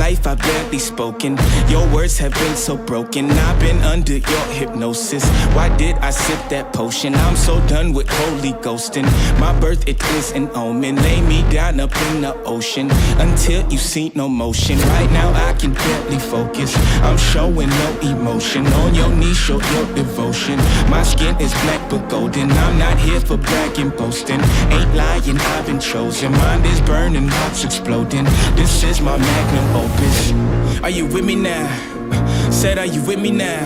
life I've barely spoken. Your words have been so broken. I've been under your hypnosis. Why did I sip that potion? I'm so done with holy ghosting. My birth, it is an omen. Lay me down up in the ocean until you see no motion. Right now I can barely focus. I'm showing no emotion. On your knees, show your devotion. My skin is black but golden. I'm not here for bragging, boasting. Ain't lying, I've been chosen. Mind is burning, heart's exploding. This is my magnum opus. Are you with me now? Said, are you with me now?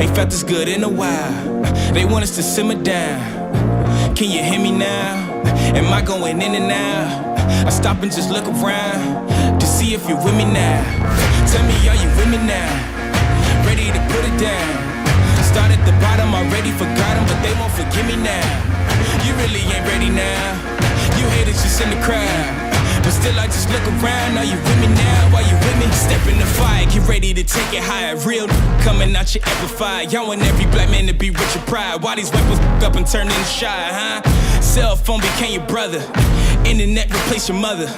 Ain't felt this good in a while. They want us to simmer down. Can you hear me now? Am I going in and out? I stop and just look around to see if you're with me now. Tell me, are you with me now? Ready to put it down. Start at the bottom, already forgot them, but they won't forgive me now. You really ain't ready now. You haters just in the crowd, but still I just look around. Are you with me now? Are you with me? Step in the fire, get ready to take it higher. Real coming out your amplifier. Y'all want every black man to be rich and proud. Why these weapons up and turn into shy, huh? Cell phone became your brother. Internet replaced your mother.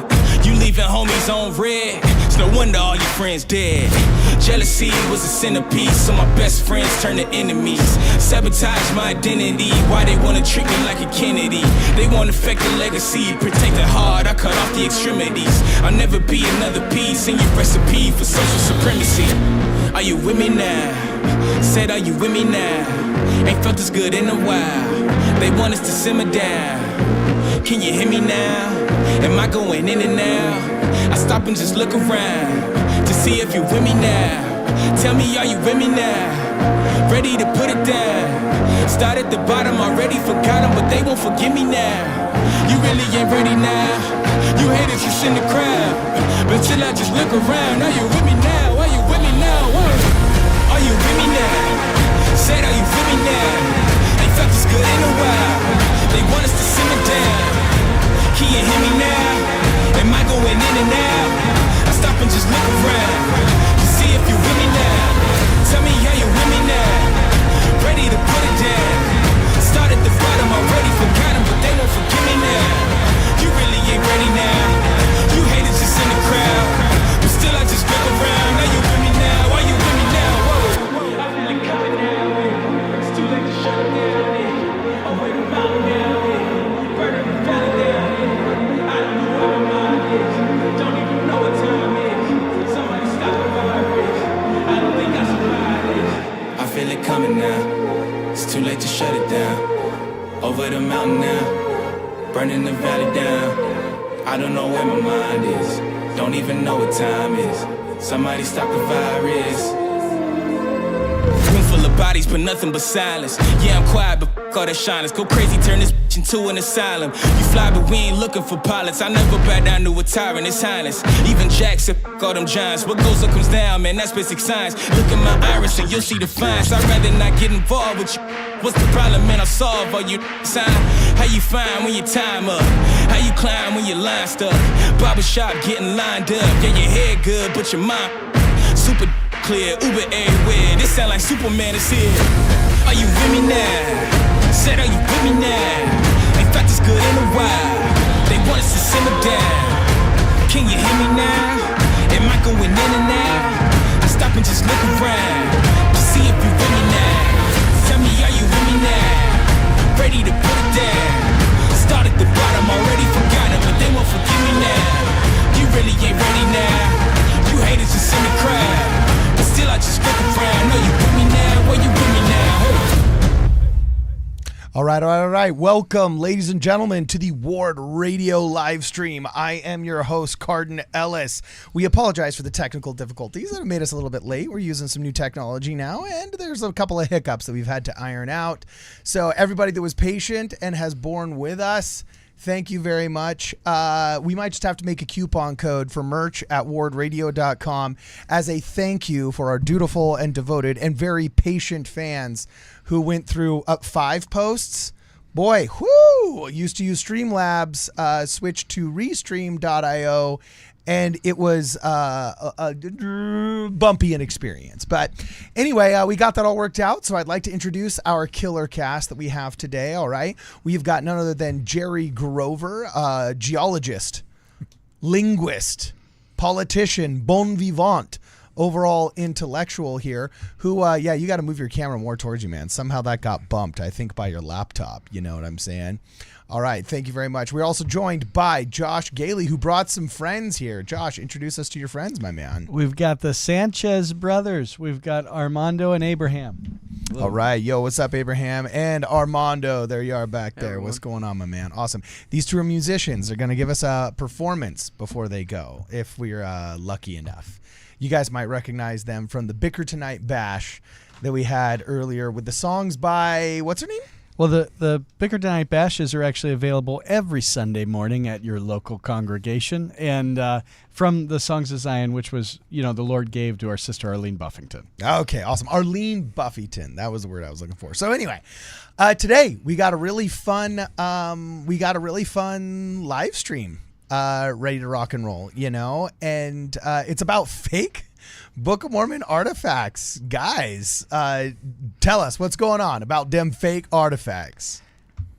You leaving homies on red. It's no wonder all your friends dead. Jealousy was a centerpiece, so my best friends turned to enemies. Sabotage my identity. Why they wanna treat me like a Kennedy? They wanna affect the legacy. Protect the heart, I cut off the extremities. I'll never be another piece in your recipe for social supremacy. Are you with me now? Said, are you with me now? Ain't felt this good in a while. They want us to simmer down. Can you hear me now? Am I going in and out? I stop and just look around to see if you're with me now. Tell me, are you with me now? Ready to put it down. Start at the bottom, already forgot them, but they won't forgive me now. You really ain't ready now. You haters just in the crowd, but till I just look around. Are you with me now? Are you with me now? Are you with me now? Said, are you with me now? Ain't felt this good in a while. They want us to simmer down. Can you hear me now? Am I going in and out? I stop and just look around to see if you're with me now. Tell me, are you with me now? Ready to put it down. Start at the bottom, already forgot them, but they won't forgive me now. You really ain't ready now. You haters just in the crowd, but still I just look around. Are you with me now? Are you with me now? Whoa. I feel it coming now. It's too late to shut it down. I'm waiting about now. Burning the valley down. I don't know where my mind is. Don't even know what time is. Somebody stop the virus. I don't think I survived this. I feel it coming now. It's too late to shut it down. Over the mountain now. Burning the valley down. I don't know where my mind is. Don't even know what time is. Somebody stop the virus. Room full of bodies, but nothing but silence. Yeah, I'm quiet, but f*** all that shyness. Go crazy, turn this bitch into an asylum. You fly, but we ain't looking for pilots. I never bow down to a tyrant, it's highness. Even Jackson, f*** all them giants. What goes up comes down, man, that's basic science. Look at my iris and you'll see the fines. I'd rather not get involved with you. What's the problem, man? I'll solve all you sign. How you find when your time up? How you climb when your line stuck? Barbershop getting lined up. Yeah, your hair good, but your mind super clear. Uber everywhere. This sound like Superman is here. Are you with me now? Said, are you with me now? Ain't felt this good in a while. They want us to simmer down. Can you hear me now? Am I going in and out? I stop and just look around to see if you're with me now. Tell me, are you with me now? Ready to put it down. Start at the bottom, already forgot them, but they won't forgive me now. You really ain't ready now. You haters just in the crowd, but still I just look around. Are you with me now? Are you with me now? Hey. All right. Welcome, ladies and gentlemen, to the Ward Radio live stream. I am your host, Cardin Ellis. We apologize for the technical difficulties that have made us a little bit late. We're using some new technology now, and there's a couple of hiccups that we've had to iron out. So everybody that was patient and has borne with us, thank you very much. We might just have to make a coupon code for merch at wardradio.com as a thank you for our dutiful and devoted and very patient fans who went through 5 posts. Boy, whoo! Used to use Streamlabs, switched to Restream.io, and it was a bumpy an experience. But anyway, we got that all worked out, so I'd like to introduce our killer cast that we have today, all right? We've got none other than Jerry Grover, geologist, linguist, politician, bon vivant, overall intellectual here, who, you got to move your camera more towards you, man. Somehow that got bumped, I think, by your laptop. You know what I'm saying? All right. Thank you very much. We're also joined by Josh Gailey, who brought some friends here. Josh, introduce us to your friends, my man. We've got the Sanchez brothers. We've got Armando and Abraham. All right. Yo, what's up, Abraham and Armando? There you are back there. What's going on, my man? Awesome. These two are musicians. They're going to give us a performance before they go, if we're lucky enough. You guys might recognize them from the Bicker Tonight Bash that we had earlier with the songs by, what's her name? Well, the Bicker Tonight Bashes are actually available every Sunday morning at your local congregation. And from the Songs of Zion, which was, the Lord gave to our sister Arlene Buffington. Okay, awesome. Arlene Buffington. That was the word I was looking for. So anyway, today we got a really fun live stream ready to rock and roll, and it's about fake Book of Mormon artifacts. Guys, tell us what's going on about them fake artifacts.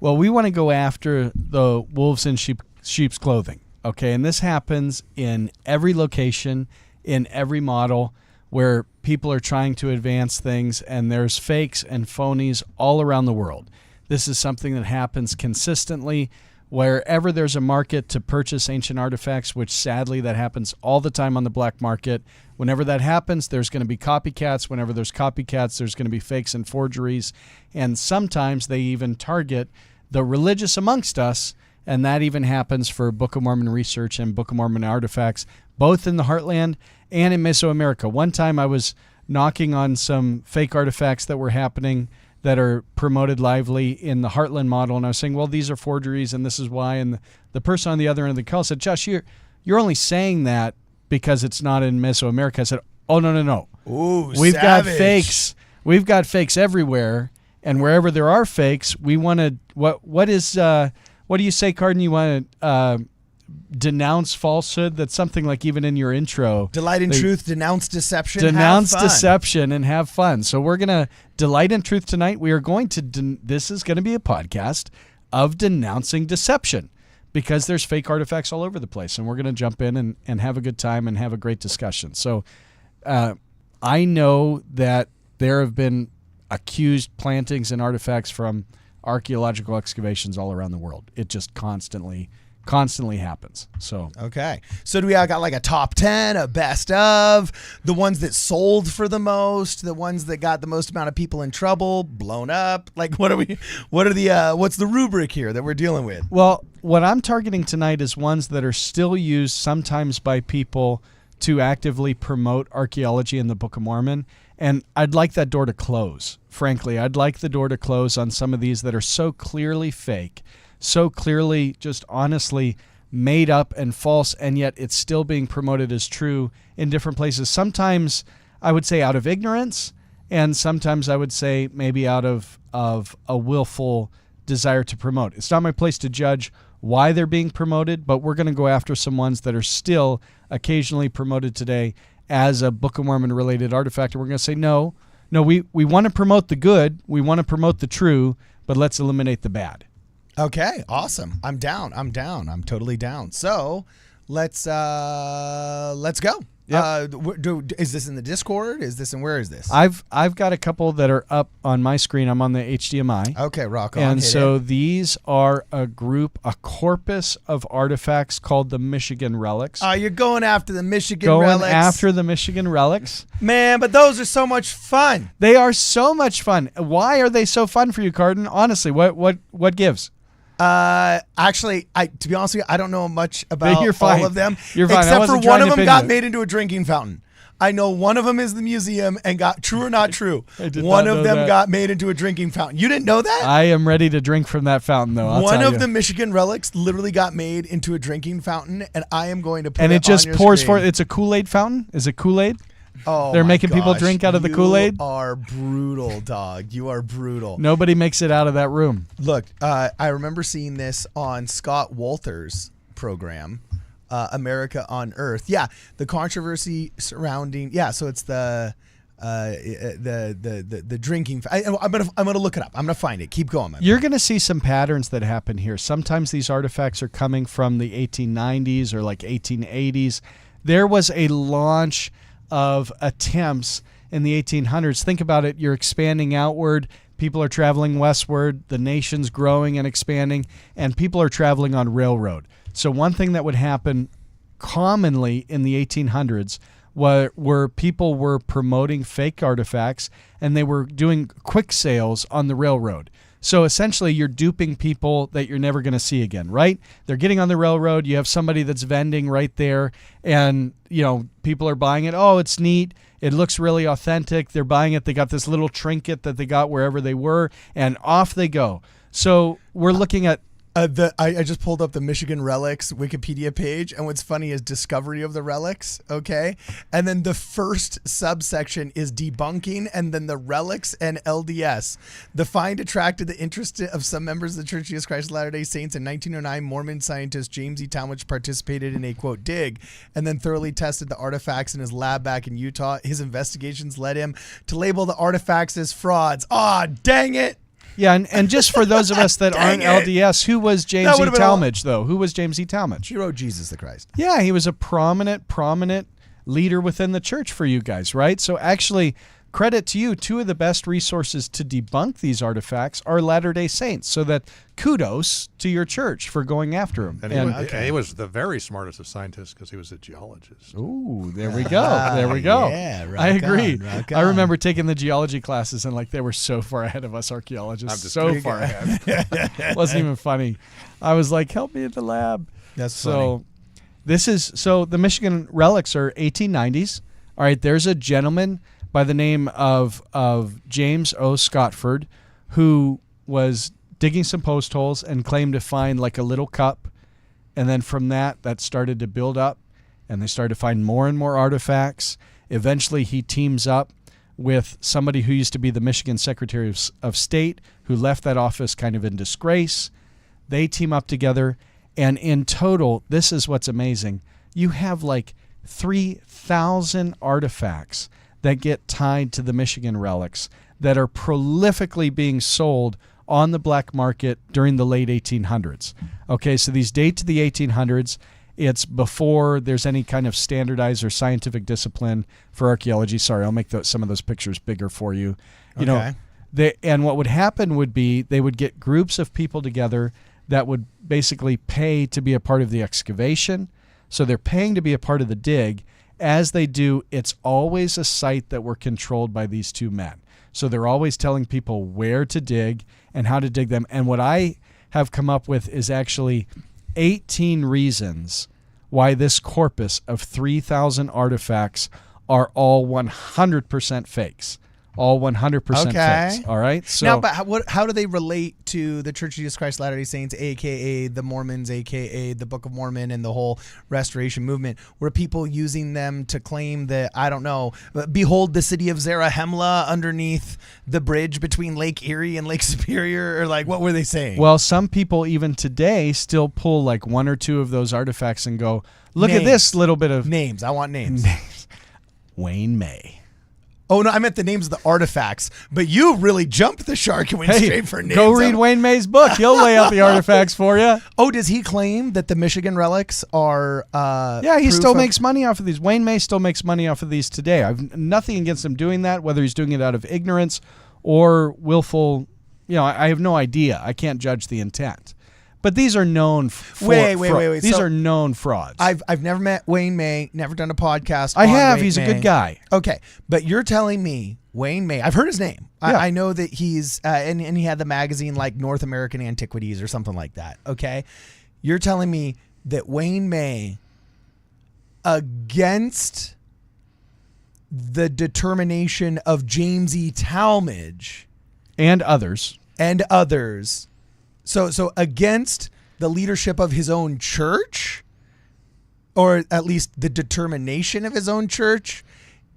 Well, we want to go after the wolves in sheep's clothing, okay? And this happens in every location, in every model, where people are trying to advance things, and there's fakes and phonies all around the world. This is something that happens consistently wherever there's a market to purchase ancient artifacts, which sadly that happens all the time on the black market. Whenever that happens, there's going to be copycats. Whenever there's copycats, there's going to be fakes and forgeries. And sometimes they even target the religious amongst us, and that even happens for Book of Mormon research and Book of Mormon artifacts, both in the Heartland and in Mesoamerica. One time I was knocking on some fake artifacts that were happening that are promoted lively in the Heartland model, and I was saying, well, these are forgeries, and this is why. And the person on the other end of the call said, Josh, you're only saying that because it's not in Mesoamerica. I said, oh, no. Ooh, We've savage. got fakes. We've got fakes everywhere, and wherever there are fakes, we want to. What do you say, Carden? You want to denounce falsehood? That's something like even in your intro. Delight in truth, denounce deception, denounce have fun. deception, and have fun. So we're going to delight in truth tonight. We are going to. This is going to be a podcast of denouncing deception, because there's fake artifacts all over the place, and we're going to jump in and have a good time and have a great discussion. So I know that there have been accused plantings and artifacts from archaeological excavations all around the world. It just constantly happens. So okay. So do we got like a top 10, a best of, the ones that sold for the most, the ones that got the most amount of people in trouble, blown up? Like what's the rubric here that we're dealing with? Well, what I'm targeting tonight is ones that are still used sometimes by people to actively promote archaeology in the Book of Mormon. And I'd like that door to close. Frankly, I'd like the door to close on some of these that are so clearly fake, so clearly just honestly made up and false, and yet it's still being promoted as true in different places. Sometimes I would say out of ignorance, and sometimes I would say maybe out of a willful desire to promote. It's not my place to judge why they're being promoted, but we're going to go after some ones that are still occasionally promoted today as a Book of Mormon related artifact. And we're going to say, no, we want to promote the good, we want to promote the true, but let's eliminate the bad. Okay, awesome. I'm down. I'm totally down. So let's go. Yep. Is this in the Discord? Where is this? I've got a couple that are up on my screen. I'm on the HDMI. Okay, rock on. And so these are a corpus of artifacts called the Michigan Relics. Oh, you're going after the Michigan Relics. Going after the Michigan Relics. Man, but those are so much fun. They are so much fun. Why are they so fun for you, Carden? Honestly, what gives? Actually, to be honest with you, I don't know much about You're fine. all of them. You're fine. Except for one of them got you. made into a drinking fountain. I know one of them is the museum and got true or not true. I did One not of know them that. got made into a drinking fountain. You didn't know that? I am ready to drink from that fountain, though. One of the Michigan Relics literally got made into a drinking fountain, and I am going to put it on your just pours screen. forth. It's a Kool-Aid fountain? Is it Kool-Aid? Oh, They're my making people gosh. drink out of the Kool-Aid? You are brutal, dog. You are brutal. Nobody makes it out of that room. Look, I remember seeing this on Scott Wolter's program, America on Earth. Yeah, the controversy surrounding. Yeah, so it's the drinking. I'm gonna look it up. I'm gonna find it. Keep going, man. You're going to see some patterns that happen here. Sometimes these artifacts are coming from the 1890s or like 1880s. there was a launch of attempts in the 1800s. Think about it. You're expanding outward. People are traveling westward. The nation's growing and expanding, and people are traveling on railroad. So one thing that would happen commonly in the 1800s were people were promoting fake artifacts, and they were doing quick sales on the railroad. So essentially, you're duping people that you're never going to see again, right? They're getting on the railroad. You have somebody that's vending right there, and people are buying it. Oh, it's neat. It looks really authentic. They're buying it. They got this little trinket that they got wherever they were, and off they go. So we're looking at I just pulled up the Michigan Relics Wikipedia page, and what's funny is discovery of the relics, okay? And then the first subsection is debunking, and then the relics and LDS. The find attracted the interest of some members of the Church of Jesus Christ of Latter-day Saints. In 1909, Mormon scientist James E. Talmage participated in a, quote, dig, and then thoroughly tested the artifacts in his lab back in Utah. His investigations led him to label the artifacts as frauds. Aw, dang it! Yeah, and just for those of us that aren't LDS, who was James E. Talmage, though? Who was James E. Talmage? He wrote Jesus the Christ. Yeah, he was a prominent leader within the church for you guys, right? So actually, credit to you, two of the best resources to debunk these artifacts are Latter-day Saints, so that kudos to your church for going after them. And he was the very smartest of scientists because he was a geologist. Ooh, there we go. There we go. Yeah, I agree. rock I on. remember taking the geology classes, and they were so far ahead of us archaeologists. So far ahead. It wasn't even funny. I was like, help me in the lab. That's funny. So the Michigan relics are 1890s. All right, there's a gentleman by the name of James O. Scottford who was digging some post holes and claimed to find like a little cup. And then from that started to build up, and they started to find more and more artifacts. Eventually he teams up with somebody who used to be the Michigan Secretary of State, who left that office kind of in disgrace. They team up together, and in total, this is what's amazing. You have like 3,000 artifacts that get tied to the Michigan relics that are prolifically being sold on the black market during the late 1800s. Okay, so these date to the 1800s. It's before there's any kind of standardized or scientific discipline for archaeology. Sorry, I'll make some of those pictures bigger for you. And what would happen would be they would get groups of people together that would basically pay to be a part of the excavation. So they're paying to be a part of the dig. As they do, it's always a site that were controlled by these two men. So they're always telling people where to dig and how to dig them. And what I have come up with is actually 18 reasons why this corpus of 3,000 artifacts are all 100% fakes. All 100% fakes. All right. So now, but how do they relate to the Church of Jesus Christ of Latter-day Saints, aka the Mormons, aka the Book of Mormon, and the whole Restoration movement? Were people using them to claim that, I don't know, behold the city of Zarahemla underneath the bridge between Lake Erie and Lake Superior, or like what were they saying? Well, some people even today still pull like one or two of those artifacts and go, look at this little bit of names. I want names. Wayne May. Oh, no, I meant the names of the artifacts. But you really jumped the shark and went straight for names. Go read Wayne May's book. He'll lay out the artifacts for you. Oh, does he claim that the Michigan relics are Yeah, he still makes money off of these. Wayne May still makes money off of these today. I've nothing against him doing that, whether he's doing it out of ignorance or willful. I have no idea. I can't judge the intent. But these are known Wait. These are known frauds. I've never met Wayne May, never done a podcast. I have. Wayne He's May. a good guy. Okay, but you're telling me Wayne May, I've heard his name. Yeah. I know that he's, and he had the magazine like North American Antiquities or something like that. Okay, you're telling me that Wayne May, against the determination of James E. Talmage and others, So against the leadership of his own church, or at least the determination of his own church,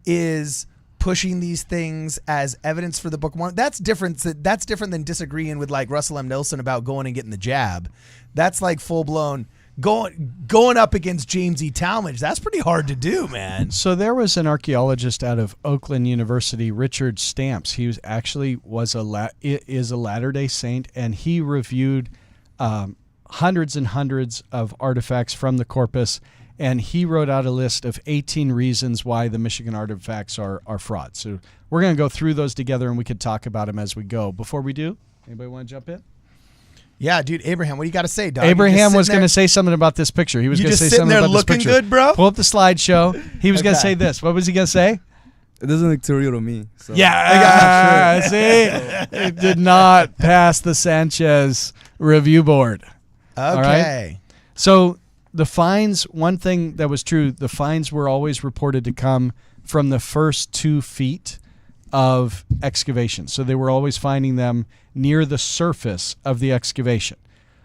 is pushing these things as evidence for the Book of Mormon. That's different. That's different than disagreeing with like Russell M. Nelson about going and getting the jab. That's like full blown going up against James E. Talmage. That's pretty hard to do, man. So there was an archaeologist out of Oakland University, Richard Stamps. He is a Latter-day Saint, and he reviewed hundreds and hundreds of artifacts from the corpus, and he wrote out a list of 18 reasons why the Michigan artifacts are fraud. So we're going to go through those together, and we could talk about them as we go. Before we do, anybody want to jump in? Yeah, dude, Abraham, what do you got to say, dog? Abraham was going to say something about this picture. He was going to say something about this picture. You just sitting there looking good, bro? Pull up the slideshow. He was going to say this. What was he going to say? It doesn't look too real to me. So. Yeah, see? It did not pass the Sanchez review board. Okay. All right? So the fines, one thing that was true, the fines were always reported to come from the first 2 feet of excavation. So they were always finding them near the surface of the excavation.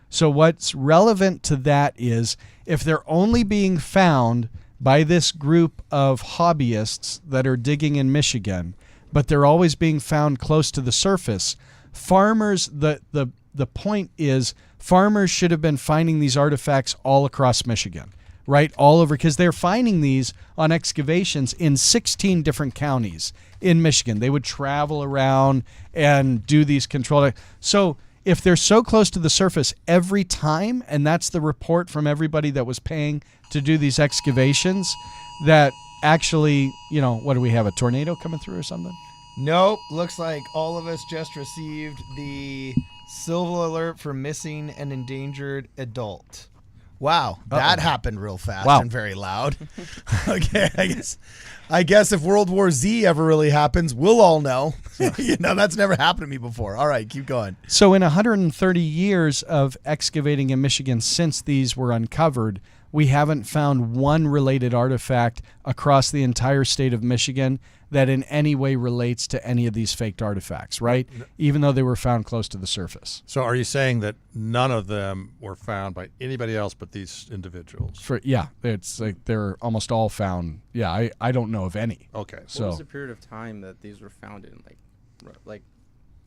So what's relevant to that is if they're only being found by this group of hobbyists that are digging in Michigan, but they're always being found close to the surface, farmers, the point is farmers should have been finding these artifacts all across Michigan, right? All over, because they're finding these on excavations in 16 different counties in Michigan. They would travel around and do these controlled. So if they're so close to the surface every time, and that's the report from everybody that was paying to do these excavations, that actually, what do we have, a tornado coming through or something? Nope. Looks like all of us just received the silver alert for missing an endangered adult. Wow, that happened real fast and very loud. Okay, I guess if World War Z ever really happens, we'll all know. That's never happened to me before. All right, keep going. So in 130 years of excavating in Michigan since these were uncovered, we haven't found one related artifact across the entire state of Michigan that in any way relates to any of these faked artifacts, right? Even though they were found close to the surface. So are you saying that none of them were found by anybody else but these individuals? It's like they're almost all found. Yeah, I don't know of any. Okay. So what was the period of time that these were found in? Like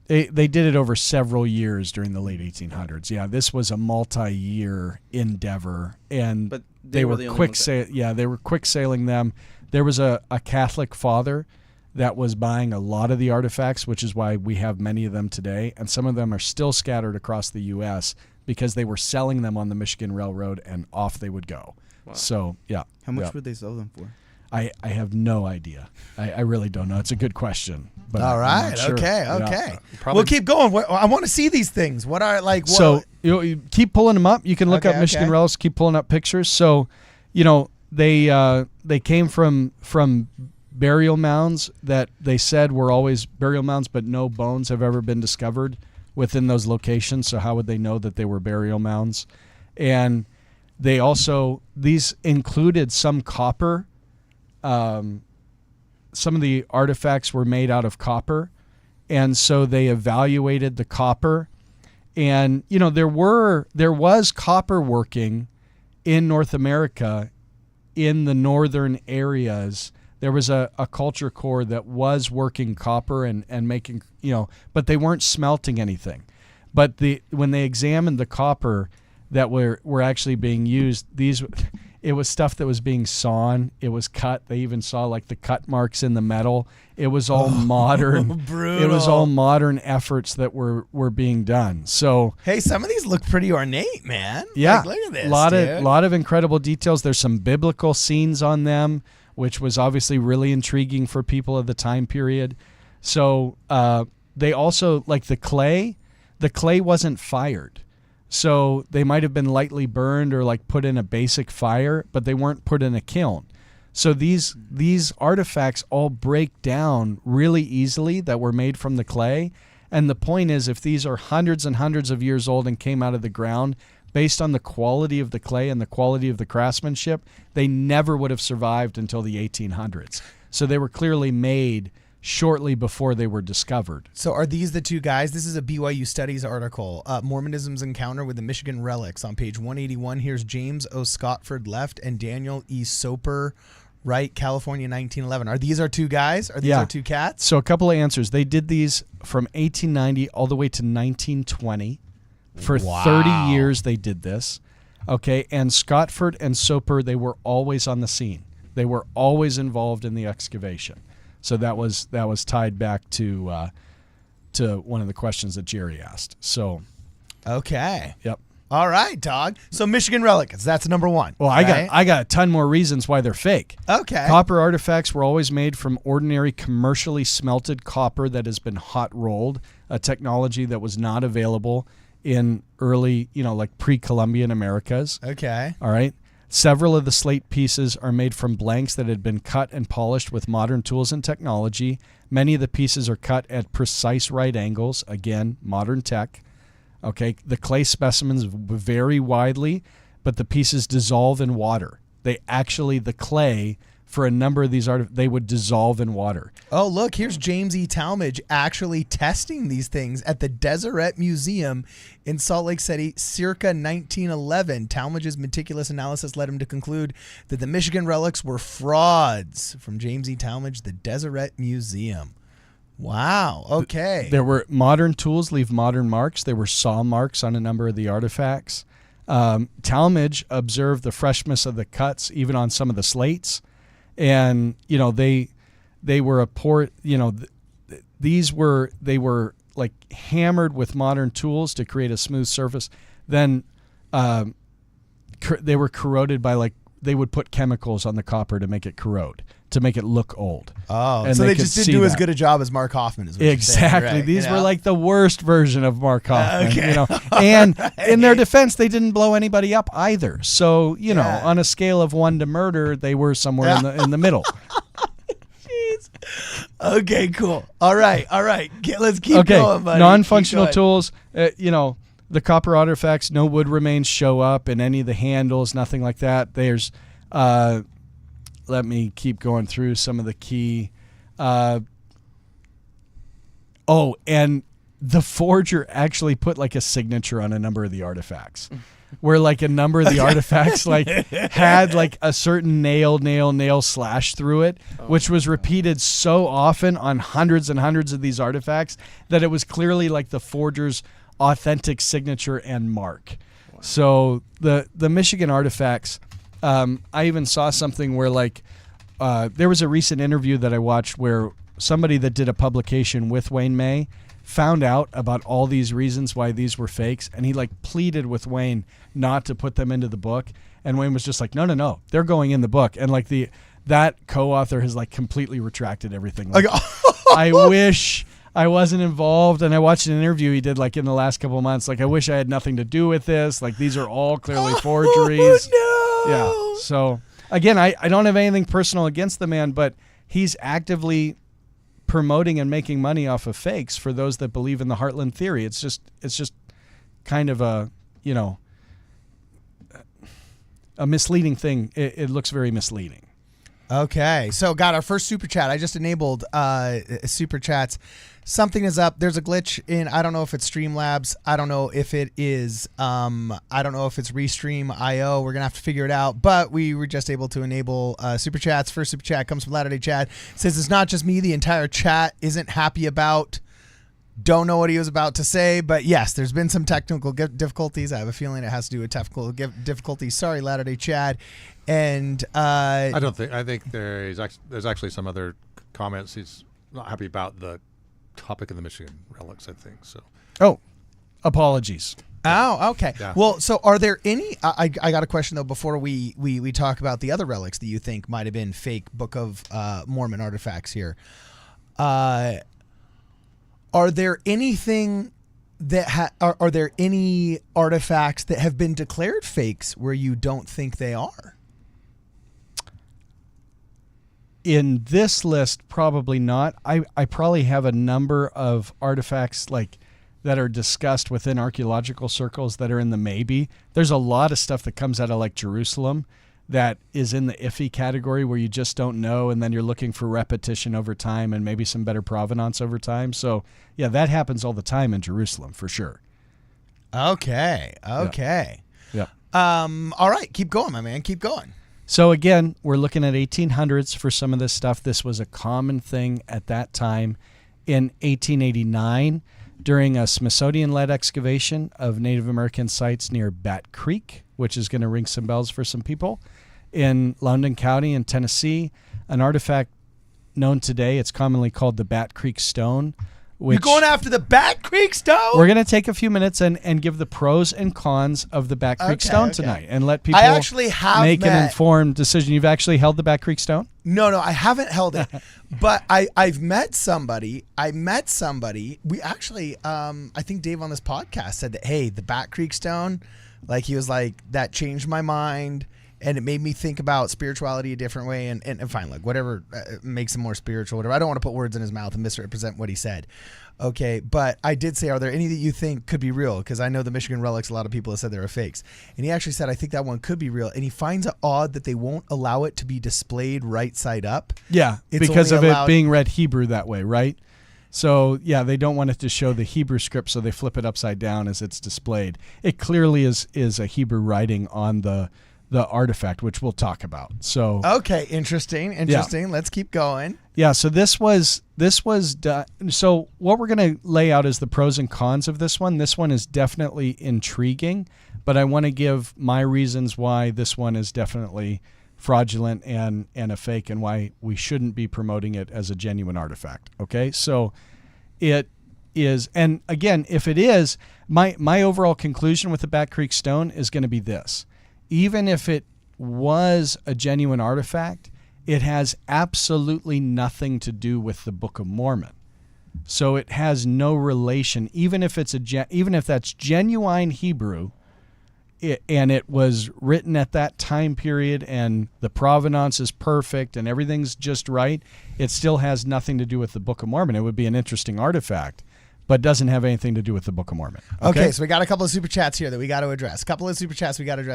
they did it over several years during the late 1800s. Yeah, this was a multi-year endeavor, and but they were quick sailing them. There was a Catholic father that was buying a lot of the artifacts, which is why we have many of them today, and some of them are still scattered across the U.S. because they were selling them on the Michigan Railroad, and off they would go. Wow. So, yeah. How much would they sell them for? I have no idea. I really don't know. It's a good question. But all right. I'm not sure. Okay. Yeah. We'll keep going. I want to see these things. What are like? What? So you keep pulling them up. You can look up Michigan Relics. Keep pulling up pictures. So, they came from burial mounds that they said were always burial mounds, but no bones have ever been discovered within those locations. So how would they know that they were burial mounds? And they also, these included some copper. Some of the artifacts were made out of copper, and so they evaluated the copper. And there was copper working in North America in the northern areas. There was a culture core that was working copper and making, but they weren't smelting anything. But when they examined the copper that were actually being used, it was stuff that was being sawn. It was cut. They even saw like the cut marks in the metal. It was all modern. Brutal. It was all modern efforts that were being done. So hey, some of these look pretty ornate, man. Yeah, look at this. Lot of incredible details. There's some biblical scenes on them, which was obviously really intriguing for people of the time period. So they also, like the clay wasn't fired. So they might have been lightly burned or like put in a basic fire, but they weren't put in a kiln. So these artifacts all break down really easily that were made from the clay. And the point is, if these are hundreds and hundreds of years old and came out of the ground, based on the quality of the clay and the quality of the craftsmanship, they never would have survived until the 1800s. So they were clearly made shortly before they were discovered. So are these the two guys? This is a BYU Studies article. Mormonism's encounter with the Michigan relics on page 181. Here's James O. Scottford left and Daniel E. Soper right, California, 1911. Are these our two guys? Are these our two cats? So a couple of answers. They did these from 1890 all the way to 1920. For 30 years they did this. Okay, and Scottford and Soper, they were always on the scene. They were always involved in the excavation. So that was tied back to one of the questions that Jerry asked. So, okay. Yep. All right, dog. So Michigan Relics, that's number one. Well, right? I got a ton more reasons why they're fake. Okay. Copper artifacts were always made from ordinary commercially smelted copper that has been hot rolled, a technology that was not available in early, like pre-Columbian Americas. Okay. All right. Several of the slate pieces are made from blanks that had been cut and polished with modern tools and technology. Many of the pieces are cut at precise right angles. Again, modern tech. Okay. The clay specimens vary widely, but the pieces dissolve in water. The clay for a number of these they would dissolve in water. Oh, look, here's James E. Talmage actually testing these things at the Deseret Museum in Salt Lake City circa 1911. Talmage's meticulous analysis led him to conclude that the Michigan relics were frauds. From James E. Talmage, the Deseret Museum. Wow, okay. There were modern tools leave modern marks. There were saw marks on a number of the artifacts. Talmage observed the freshness of the cuts even on some of the slates. And, they were a poor, they were like hammered with modern tools to create a smooth surface. Then they were corroded by they would put chemicals on the copper to make it corrode, to make it look old. Oh, and so they could just didn't see do as that. good a job as Mark Hoffman is what you're saying, Exactly. right? These were like the worst version of Mark Hoffman. Okay. And in their defense, they didn't blow anybody up either. So, Yeah. on a scale of 1 to murder, they were somewhere in the middle. Jeez. Okay, cool. All right. Let's keep going, buddy. Non-functional Keep going. tools. The copper artifacts, no wood remains show up in any of the handles, nothing like that. There's, let me keep going through some of the key. And the forger actually put a signature on a number of the artifacts. Where a number of the artifacts had a certain nail slash through it, which was repeated so often on hundreds and hundreds of these artifacts that it was clearly the forger's authentic signature and mark. Wow. So the Michigan artifacts, I even saw something where there was a recent interview that I watched where somebody that did a publication with Wayne May found out about all these reasons why these were fakes, and he pleaded with Wayne not to put them into the book, and Wayne was just no, they're going in the book, and that co-author has completely retracted everything. I wish I wasn't involved, and I watched an interview he did in the last couple of months. I wish I had nothing to do with this. These are all clearly forgeries. Oh, no. Yeah. So again, I don't have anything personal against the man, but he's actively promoting and making money off of fakes for those that believe in the Heartland theory. It's just kind of a misleading thing. It looks very misleading. Okay, so got our first super chat. I just enabled super chats. Something is up. There's a glitch in, I don't know if it's Streamlabs. I don't know if it is, I don't know if it's Restream.io. We're going to have to figure it out. But we were just able to enable super chats. First super chat comes from Latter-day Chad. Says it's not just me. The entire chat isn't happy about. Don't know what he was about to say. But yes, there's been some technical difficulties. I have a feeling it has to do with technical difficulties. Sorry, Latter-day Chad. And I think there's actually some other comments he's not happy about the topic of the Michigan relics, I think. So. Oh, apologies. Oh, okay. Yeah. Well, so are there any? I got a question though before we talk about the other relics that you think might have been fake Book of Mormon artifacts here. Are there anything that are there any artifacts that have been declared fakes where you don't think they are? In this list, probably not. I probably have a number of artifacts that are discussed within archaeological circles that are in the maybe. There's a lot of stuff that comes out of Jerusalem that is in the iffy category where you just don't know, and then you're looking for repetition over time and maybe some better provenance over time. So yeah, that happens all the time in Jerusalem for sure. Okay. Yeah. All right, keep going, my man. Keep going. So again, we're looking at 1800s for some of this stuff. This was a common thing at that time. In 1889, during a Smithsonian-led excavation of Native American sites near Bat Creek, which is going to ring some bells for some people, in Loudoun County in Tennessee, an artifact known today, it's commonly called the Bat Creek Stone, You're going after the Bat Creek Stone? We're going to take a few minutes and give the pros and cons of the Bat Creek Stone tonight and let people actually have make an informed decision. You've actually held the Bat Creek Stone? No, I haven't held it, but I've met somebody. We actually, I think Dave on this podcast said that, hey, the Bat Creek Stone, like he was like, that changed my mind. And it made me think about spirituality a different way, and fine, like whatever makes him more spiritual, whatever. I don't want to put words in his mouth and misrepresent what he said. Okay, but I did say, are there any that you think could be real? Because I know the Michigan Relics, a lot of people have said they were fakes. And he actually said, I think that one could be real. And he finds it odd that they won't allow it to be displayed right side up. Yeah, It's because of only it allowed- being read Hebrew that way, right? So, yeah, they don't want it to show the Hebrew script, so they flip it upside down as it's displayed. It clearly is a Hebrew writing on the artifact, which we'll talk about. So Okay, interesting. Let's keep going. yeah, so this was done. So what we're going to lay out is the pros and cons of this one. This one is definitely intriguing, but I want to give my reasons why this one is definitely fraudulent and a fake, and why we shouldn't be promoting it as a genuine artifact. Okay, so it is, and again, if it is, my overall conclusion with the Bat Creek Stone is going to be this. Even if it was a genuine artifact, it has absolutely nothing to do with the Book of Mormon. So it has no relation, even if that's genuine Hebrew, and it was written at that time period, and the provenance is perfect and everything's just right, it still has nothing to do with the Book of Mormon. It would be an interesting artifact, but doesn't have anything to do with the Book of Mormon. Okay, so we got a couple of super chats here that we got to address.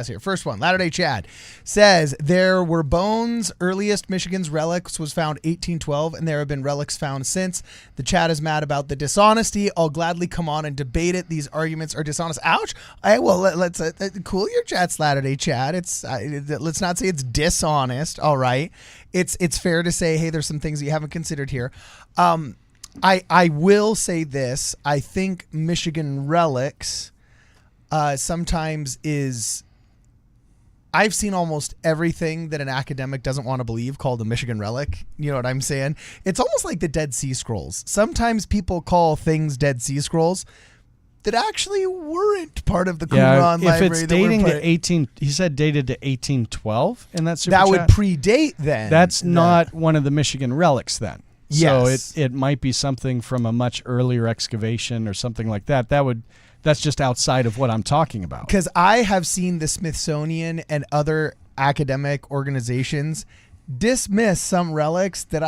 Here. First one, Latter-day Chad says, there were bones. Earliest Michigan's relics was found 1812, and there have been relics found since. The Chad is mad about the dishonesty. I'll gladly come on and debate it. These arguments are dishonest. Ouch. Let's cool your jets, Latter-day Chad. Let's not say it's dishonest. All right. It's fair to say, hey, there's some things that you haven't considered here. I will say this. I think Michigan Relics sometimes is... I've seen almost everything that an academic doesn't want to believe called a Michigan Relic. You know what I'm saying? It's almost like the Dead Sea Scrolls. Sometimes people call things Dead Sea Scrolls that actually weren't part of the Qumran library. If it's dating to 18... He said dated to 1812 in that super that chat? would predate then. That's not one of the Michigan Relics then. Yes. So it might be something from a much earlier excavation or something like that. That's just outside of what I'm talking about. Because I have seen the Smithsonian and other academic organizations dismiss some relics that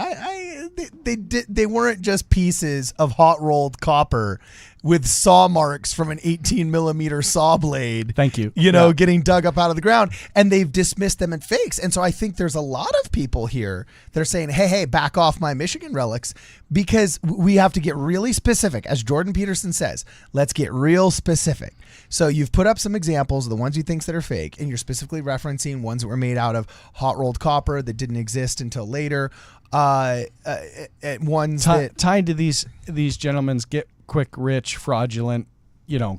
they weren't just pieces of hot rolled copper with saw marks from an 18 millimeter saw blade. Thank you. Getting dug up out of the ground, and they've dismissed them as fakes. And so I think there's a lot of people here that are saying, hey, back off my Michigan relics, because we have to get really specific. As Jordan Peterson says, let's get real specific. So you've put up some examples of the ones you think that are fake, and you're specifically referencing ones that were made out of hot rolled copper that didn't exist until later. Ones tied to these gentlemen's get quick rich fraudulent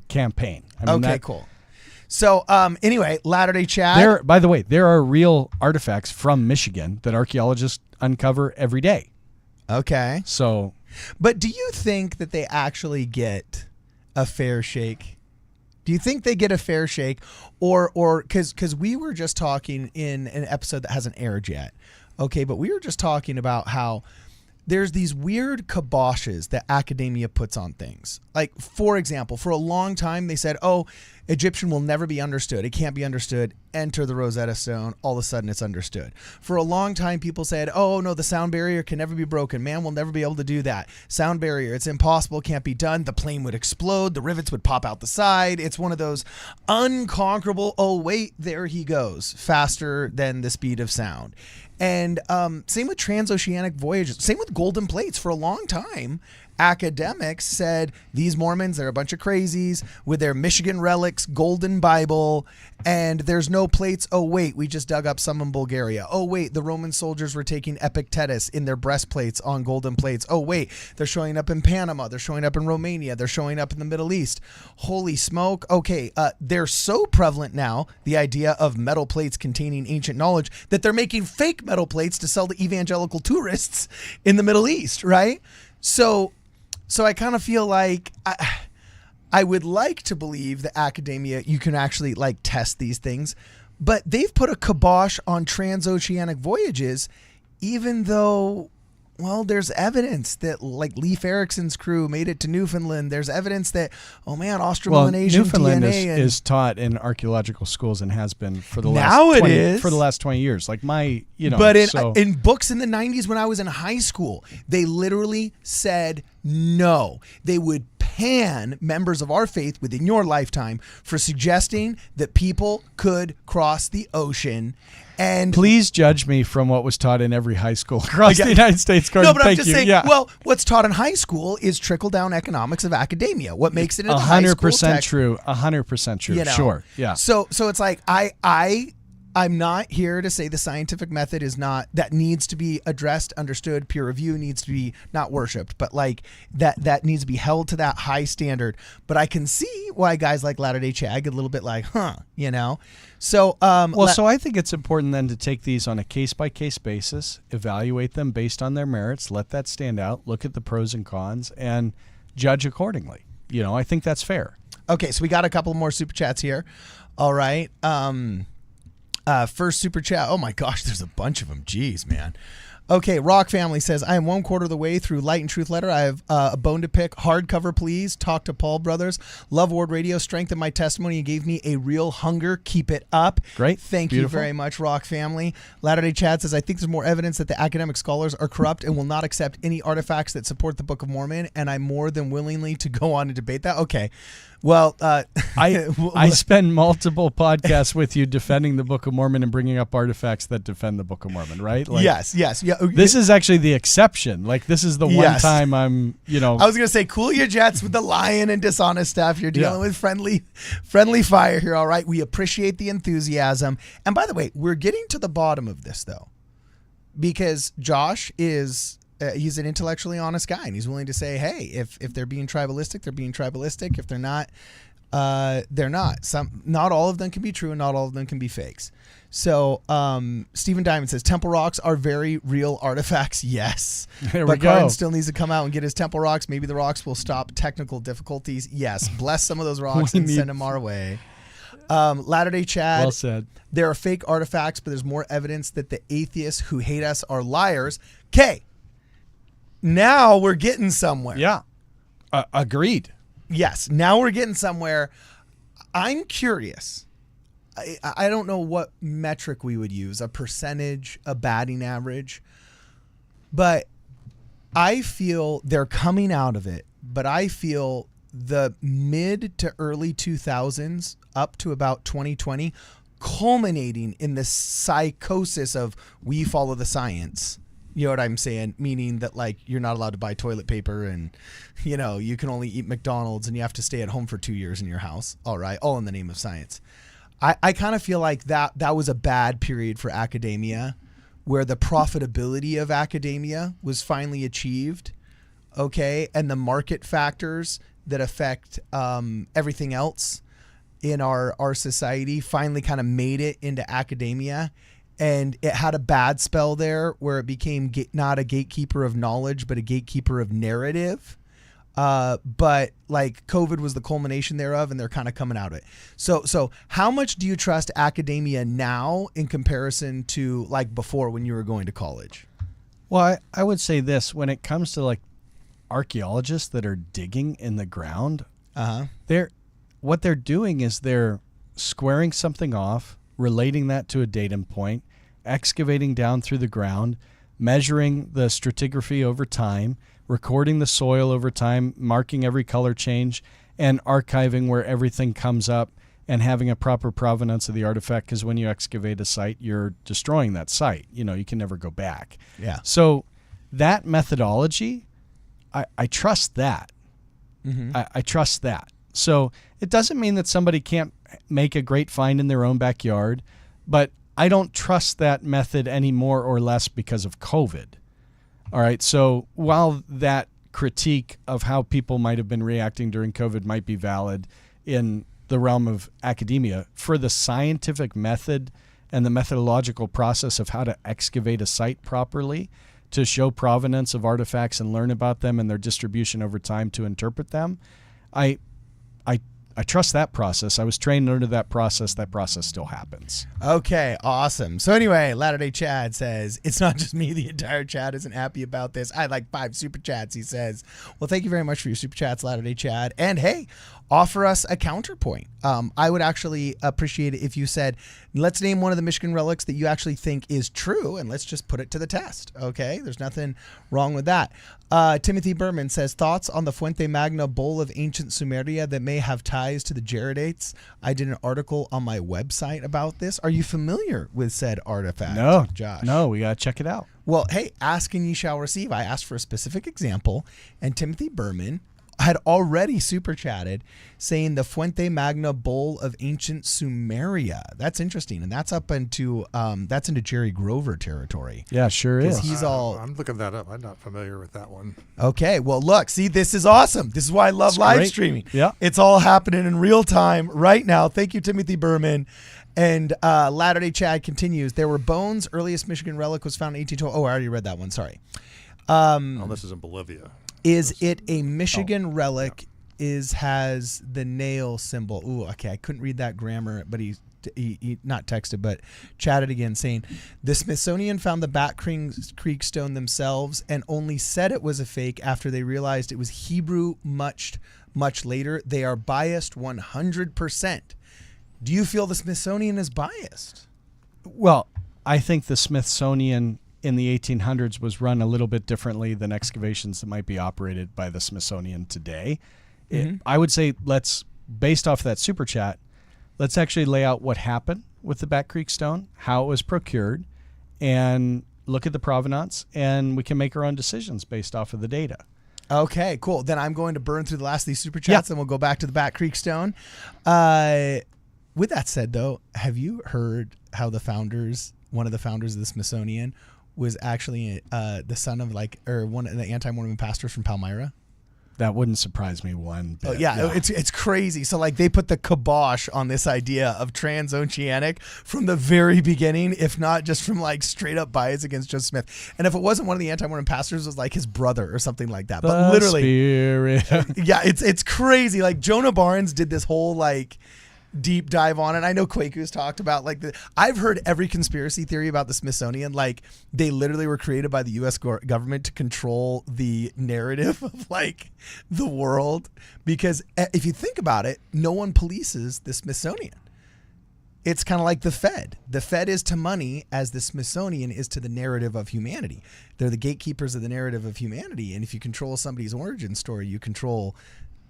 campaign. Cool. So anyway, Latter-day Chad. By the way, there are real artifacts from Michigan that archaeologists uncover every day. Okay. So, but do you think that they actually get a fair shake? Do you think they get a fair shake, or because we were just talking in an episode that hasn't aired yet? Okay, but we were just talking about how there's these weird kiboshes that academia puts on things. Like, for example, for a long time they said, Egyptian will never be understood. It can't be understood. Enter the Rosetta Stone. All of a sudden it's understood. For a long time people said, no, the sound barrier can never be broken. Man will never be able to do that. Sound barrier, it's impossible, can't be done. The plane would explode. The rivets would pop out the side. It's one of those unconquerable, there he goes, faster than the speed of sound. And same with transoceanic voyages, same with golden plates. For a long time, academics said these Mormons, they're a bunch of crazies with their Michigan Relics golden Bible, and there's no plates. We just dug up some in Bulgaria. The Roman soldiers were taking Epictetus in their breastplates on golden plates. They're showing up in Panama, they're showing up in Romania, they're showing up in the Middle East. Holy smoke. They're so prevalent now, the idea of metal plates containing ancient knowledge, that they're making fake metal plates to sell to evangelical tourists in the Middle East, right? So I kind of feel like I would like to believe that academia, you can actually like test these things, but they've put a kibosh on transoceanic voyages, even though, well, there's evidence that like Leif Erikson's crew made it to Newfoundland. There's evidence that, oh man, Austro-Melanesian Newfoundland DNA is taught in archaeological schools and has been for the Now last it 20, is. for the last 20 years. Like But in books in the 90s when I was in high school, they literally said no. They would pan members of our faith within your lifetime for suggesting that people could cross the ocean. And please judge me from what was taught in every high school across the United States. no, but I'm Thank just you. saying, Yeah. well, what's taught in high school is trickle-down economics of academia. What makes it into high school 100% true. 100% true. You know? Sure. Yeah. So it's like I'm not here to say the scientific method is not, that needs to be addressed, understood, peer review needs to be not worshipped, but like that needs to be held to that high standard. But I can see why guys like Latter-day Chad get a little bit like, you know? So, so I think it's important then to take these on a case-by-case basis, evaluate them based on their merits, let that stand out, look at the pros and cons, and judge accordingly. You know, I think that's fair. Okay, so we got a couple more super chats here. All right. First super chat. Oh my gosh, there's a bunch of them. Jeez, man. Okay, Rock Family says, I am 1/4 of the way through Light and Truth Letter. I have a bone to pick. Hardcover, please. Talk to Paul Brothers. Love Ward Radio. Strengthen my testimony and gave me a real hunger. Keep it up. Great. Thank Beautiful. you very much, Rock Family. Latter-day Chad says, I think there's more evidence that the academic scholars are corrupt and will not accept any artifacts that support the Book of Mormon, and I'm more than willingly to go on and debate that. Okay. Well, I spend multiple podcasts with you defending the Book of Mormon and bringing up artifacts that defend the Book of Mormon, right? Like, yes. Yeah. This is actually the exception. Like, this is the one Yes. time I'm, I was going to say, cool your jets with the lying and dishonest stuff. You're dealing with friendly fire here, all right? We appreciate the enthusiasm. And by the way, we're getting to the bottom of this, though, because Josh is... he's an intellectually honest guy, and he's willing to say, hey, if they're being tribalistic, they're being tribalistic. If they're not, they're not. Not all of them can be true, and not all of them can be fakes. So Stephen Diamond says, Temple Rocks are very real artifacts. Yes. There we but go. Carden still needs to come out and get his Temple Rocks. Maybe the rocks will stop technical difficulties. Yes. Bless some of those rocks and send them our way. Latter-day Chad. Well said. There are fake artifacts, but there's more evidence that the atheists who hate us are liars. Okay. Now we're getting somewhere. Yeah. Agreed. Yes. Now we're getting somewhere. I'm curious. I don't know what metric we would use, a percentage, a batting average, but I feel they're coming out of it. But I feel the mid to early 2000s up to about 2020 culminating in the psychosis of we follow the science. You know what I'm saying? Meaning that, like, you're not allowed to buy toilet paper and, you know, you can only eat McDonald's and you have to stay at home for 2 years in your house. All right. All in the name of science. I kind of feel like that was a bad period for academia, where the profitability of academia was finally achieved. Okay. And the market factors that affect everything else in our society finally kind of made it into academia. And it had a bad spell there where it became not a gatekeeper of knowledge, but a gatekeeper of narrative. But like COVID was the culmination thereof, and they're kind of coming out of it. So how much do you trust academia now in comparison to like before when you were going to college? Well, I would say this, when it comes to like archaeologists that are digging in the ground, what they're doing is they're squaring something off, relating that to a datum point, excavating down through the ground, measuring the stratigraphy over time, recording the soil over time, marking every color change, and archiving where everything comes up and having a proper provenance of the artifact, because when you excavate a site, you're destroying that site. You know, you can never go back. Yeah. So that methodology, I trust that. Mm-hmm. I trust that. So it doesn't mean that somebody can't make a great find in their own backyard, but I don't trust that method any more or less because of COVID. All right. So while that critique of how people might have been reacting during COVID might be valid in the realm of academia, for the scientific method and the methodological process of how to excavate a site properly to show provenance of artifacts and learn about them and their distribution over time to interpret them. I trust that process. I was trained under that process. That process still happens. Okay, awesome. So anyway, Latter-day Chad says, it's not just me. The entire chat isn't happy about this. I had like 5 super chats, he says. Well, thank you very much for your super chats, Latter-day Chad. And hey, offer us a counterpoint. I would actually appreciate it if you said, let's name one of the Michigan relics that you actually think is true, and let's just put it to the test. Okay, there's nothing wrong with that. Timothy Berman says, thoughts on the Fuente Magna bowl of ancient Sumeria that may have ties to the Jaredates. I did an article on my website about this. Are you familiar with said artifact? No, Josh. No, we got to check it out. Well, hey, ask and ye shall receive. I asked for a specific example, and Timothy Berman had already super chatted saying the Fuente Magna bowl of ancient Sumeria. That's interesting, and that's up into Jerry Grover territory. Yeah, sure is. He's all I'm looking that up. I'm not familiar with that one. okay. Well, look, see, this is awesome. This is why I love It's live great. streaming. Yeah. It's all happening in real time right now. Thank you, Timothy Berman. And Latter-day Chad continues. There were bones. Earliest Michigan relic was found in 1812. Oh, I already read that one. Sorry. Oh, this is in Bolivia. Is it a Michigan relic? Has the nail symbol? Ooh, okay. I couldn't read that grammar, but he not texted, but chatted again saying, the Smithsonian found the Bat Creek stone themselves and only said it was a fake after they realized it was Hebrew much later. They are biased 100%. Do you feel the Smithsonian is biased? Well, I think the Smithsonian in the 1800s was run a little bit differently than excavations that might be operated by the Smithsonian today. I would say based off that super chat, let's actually lay out what happened with the Bat Creek stone, how it was procured, and look at the provenance, and we can make our own decisions based off of the data. Okay, cool. Then I'm going to burn through the last of these super chats, and we'll go back to the Bat Creek stone. With that said, though, have you heard how one of the founders of the Smithsonian was actually the son of one of the anti-Mormon pastors from Palmyra? That wouldn't surprise me one bit. Oh, yeah, it's crazy. So they put the kibosh on this idea of transoceanic from the very beginning, if not just from straight up bias against Joseph Smith. And if it wasn't one of the anti-Mormon pastors, it was his brother or something like that. But literally, Spirit. yeah, it's crazy. Jonah Barnes did this whole deep dive on it. I know Kwaku's talked about I've heard every conspiracy theory about the Smithsonian. They literally were created by the U.S. government to control the narrative of the world, because if you think about it, no one polices the Smithsonian. It's kind of like the Fed. The Fed is to money as the Smithsonian is to the narrative of humanity. They're the gatekeepers of the narrative of humanity. And if you control somebody's origin story, you control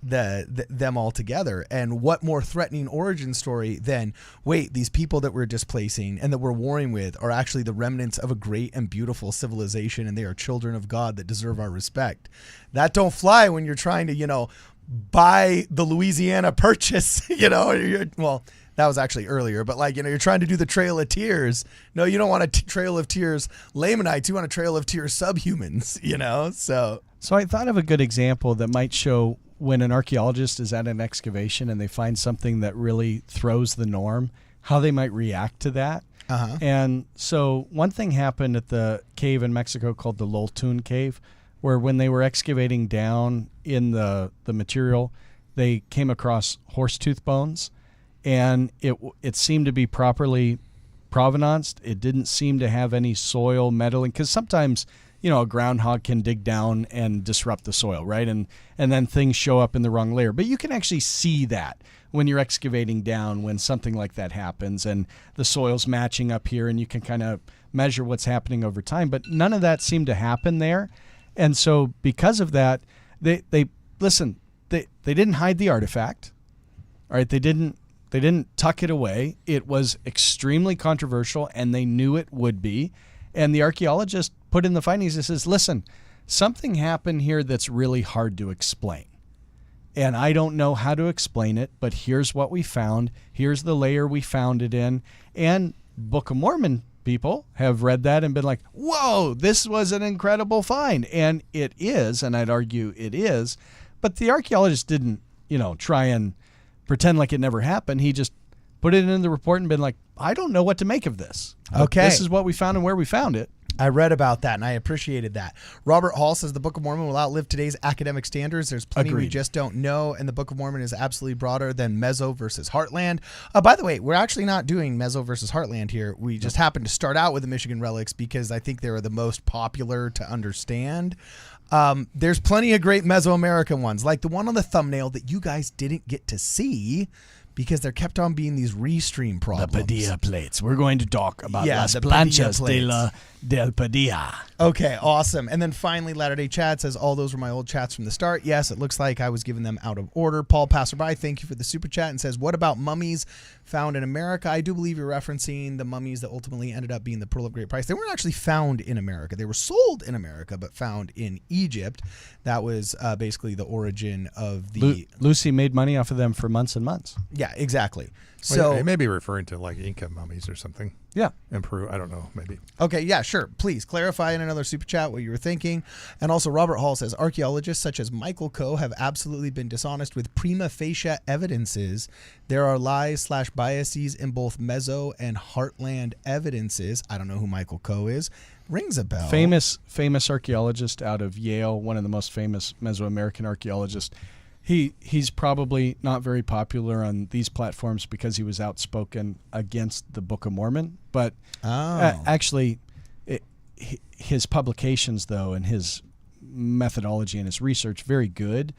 them all together. And what more threatening origin story than, wait, these people that we're displacing and that we're warring with are actually the remnants of a great and beautiful civilization, and they are children of God that deserve our respect. That don't fly when you're trying to buy the Louisiana Purchase. Well, that was actually earlier, but you're trying to do the Trail of Tears. No, you don't want a Trail of Tears Lamanites. You want a Trail of Tears subhumans. So I thought of a good example that might show when an archaeologist is at an excavation and they find something that really throws the norm, how they might react to that. Uh-huh. And so one thing happened at the cave in Mexico called the Loltun Cave, where when they were excavating down in the material, they came across horse tooth bones, and it seemed to be properly provenanced. It didn't seem to have any soil meddling, because sometimes a groundhog can dig down and disrupt the soil, right? And then things show up in the wrong layer. But you can actually see that when you're excavating down, when something like that happens and the soil's matching up here, and you can kind of measure what's happening over time. But none of that seemed to happen there. And so because of that, they didn't hide the artifact. All right, they didn't tuck it away. It was extremely controversial, and they knew it would be. And the archaeologist put in the findings and says, listen, something happened here that's really hard to explain. And I don't know how to explain it, but here's what we found. Here's the layer we found it in. And Book of Mormon people have read that and been like, whoa, this was an incredible find. And it is, and I'd argue it is. But the archaeologist didn't, try and pretend like it never happened. He just put it in the report and been like, I don't know what to make of this. Okay. This is what we found and where we found it. I read about that, and I appreciated that. Robert Hall says the Book of Mormon will outlive today's academic standards. There's plenty we Agreed. just don't know, and the Book of Mormon is absolutely broader than Meso versus Heartland. By the way, we're actually not doing Meso versus Heartland here. We just happened to start out with the Michigan Relics because I think they were the most popular to understand. There's plenty of great Mesoamerican ones, like the one on the thumbnail that you guys didn't get to see because there kept on being these restream problems. The Padilla plates. We're going to talk about Yeah, Las the Padilla Planchas plates. del Padilla. Okay, awesome. And then finally, Latter-day Chad says, all those were my old chats from the start. Yes, it looks like I was giving them out of order. Paul Passerby, thank you for the super chat, and says, what about mummies found in America? I do believe you're referencing the mummies that ultimately ended up being the Pearl of Great Price. They weren't actually found in America. They were sold in America, but found in Egypt. That was basically the origin of the... Lucy made money off of them for months and months. Yeah, exactly. Well, So, it may be referring to like Inca mummies or something. Yeah. In Peru, I don't know, maybe. okay, yeah, sure. Please clarify in another super chat what you were thinking. And also, Robert Hall says archaeologists such as Michael Coe have absolutely been dishonest with prima facie evidences. There are lies/biases in both Meso and Heartland evidences. I don't know who Michael Coe is. Rings a bell. Famous archaeologist out of Yale, one of the most famous Mesoamerican archaeologists. He's probably not very popular on these platforms because he was outspoken against the Book of Mormon. But actually, his publications, though, and his methodology and his research, very good.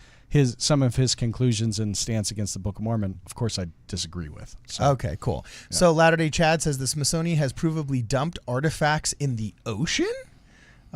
Some of his conclusions and stance against the Book of Mormon, of course, I disagree with. So. Okay, cool. So Latter-day Chad says the Smithsonian has provably dumped artifacts in the ocean?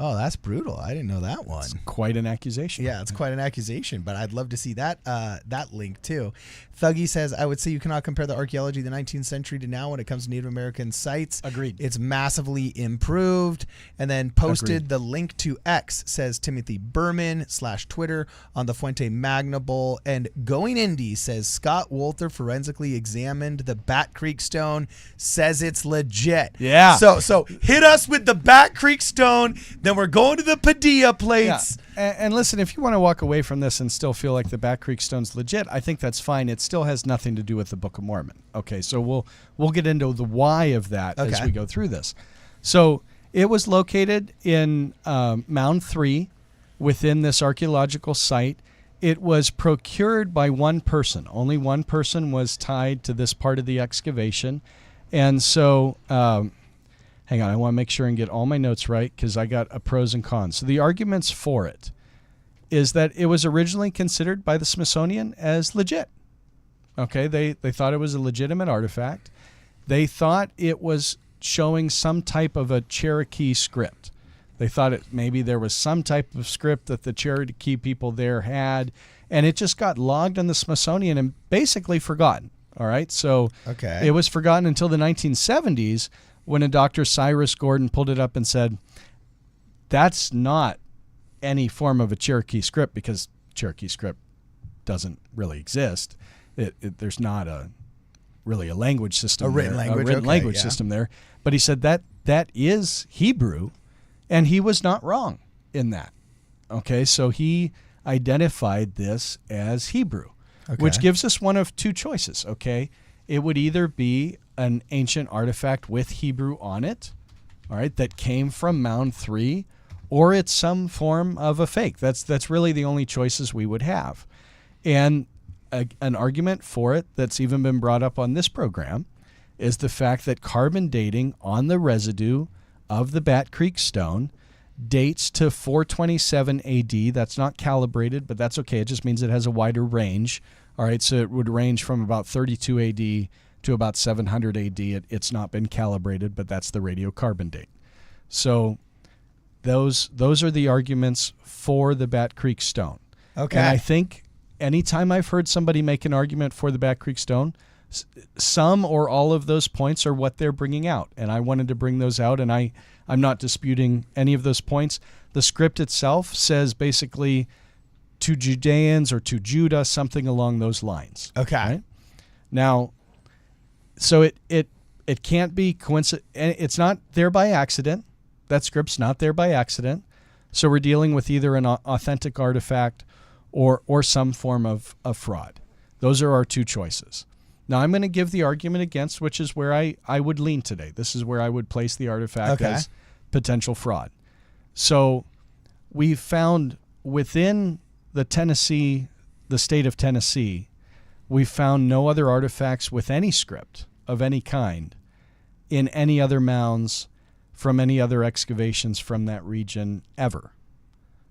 Oh, that's brutal. I didn't know that one. It's quite an accusation. Yeah, it's quite an accusation, but I'd love to see that link too. Thuggy says, I would say you cannot compare the archaeology of the 19th century to now when it comes to Native American sites. Agreed. It's massively improved. And then posted Agreed. the link to X, says Timothy Berman /Twitter on the Fuente Magna Bowl. And Going Indie says Scott Wolter forensically examined the Bat Creek stone, says it's legit. Yeah. So hit us with the Bat Creek stone. Then we're going to the Padilla plates. Yeah. And listen, if you want to walk away from this and still feel like the Bat Creek Stone's legit, I think that's fine. It still has nothing to do with the Book of Mormon. Okay, so we'll get into the why of that as we go through this. So it was located in Mound 3 within this archaeological site. It was procured by one person. Only one person was tied to this part of the excavation. And so... hang on, I want to make sure and get all my notes right because I got a pros and cons. So the arguments for it is that it was originally considered by the Smithsonian as legit. Okay, they thought it was a legitimate artifact. They thought it was showing some type of a Cherokee script. They thought maybe there was some type of script that the Cherokee people there had, and it just got logged on the Smithsonian and basically forgotten. All right, so it was forgotten until the 1970s. When a Dr. Cyrus Gordon pulled it up and said, that's not any form of a Cherokee script because Cherokee script doesn't really exist. There's not really a language system, A written language, language system there. But he said that is Hebrew, and he was not wrong in that. Okay, so he identified this as Hebrew, which gives us one of two choices. Okay, it would either be an ancient artifact with Hebrew on it, all right, that came from Mound 3, or it's some form of a fake. That's really the only choices we would have. And an argument for it that's even been brought up on this program is the fact that carbon dating on the residue of the Bat Creek stone dates to 427 AD. That's not calibrated, but that's okay. It just means it has a wider range. All right, so it would range from about 32 AD to about 700 AD. It's not been calibrated, but that's the radiocarbon date. So those are the arguments for the Bat Creek stone. Okay. And I think anytime I've heard somebody make an argument for the Bat Creek stone, some or all of those points are what they're bringing out. And I wanted to bring those out, and I'm not disputing any of those points. The script itself says basically to Judeans or to Judah, something along those lines. Okay. Right? Now, so it can't be coincident. It's not there by accident. That script's not there by accident. So we're dealing with either an authentic artifact or some form of fraud. Those are our two choices. Now I'm going to give the argument against, which is where I would lean today. This is where I would place the artifact as potential fraud. So we found within the state of Tennessee, we found no other artifacts with any script of any kind in any other mounds from any other excavations from that region ever.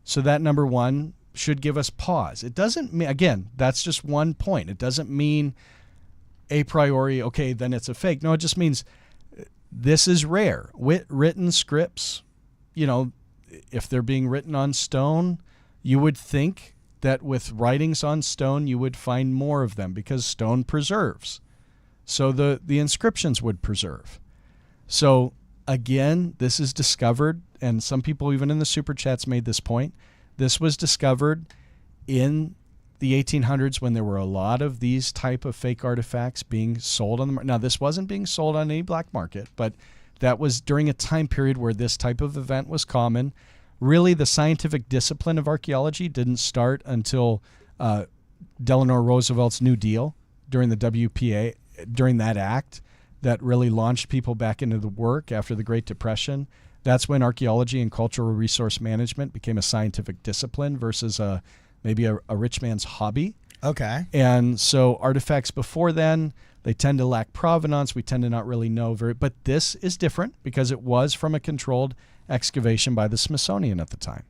So that, number one, should give us pause. It doesn't mean, again, that's just one point. It doesn't mean a priori, okay, then it's a fake. No, it just means this is rare. Written scripts, if they're being written on stone, you would think that with writings on stone, you would find more of them because stone preserves. So the inscriptions would preserve. So again, this is discovered, and some people even in the super chats made this point. This was discovered in the 1800s when there were a lot of these type of fake artifacts being sold on the market. Now, this wasn't being sold on any black market, but that was during a time period where this type of event was common. Really, the scientific discipline of archaeology didn't start until Delano Roosevelt's New Deal during the WPA, during that act that really launched people back into the work after the Great Depression. That's when archaeology and cultural resource management became a scientific discipline versus maybe a rich man's hobby. Okay. And so artifacts before then, they tend to lack provenance. We tend to not really know but this is different because it was from a controlled excavation by the Smithsonian at the time.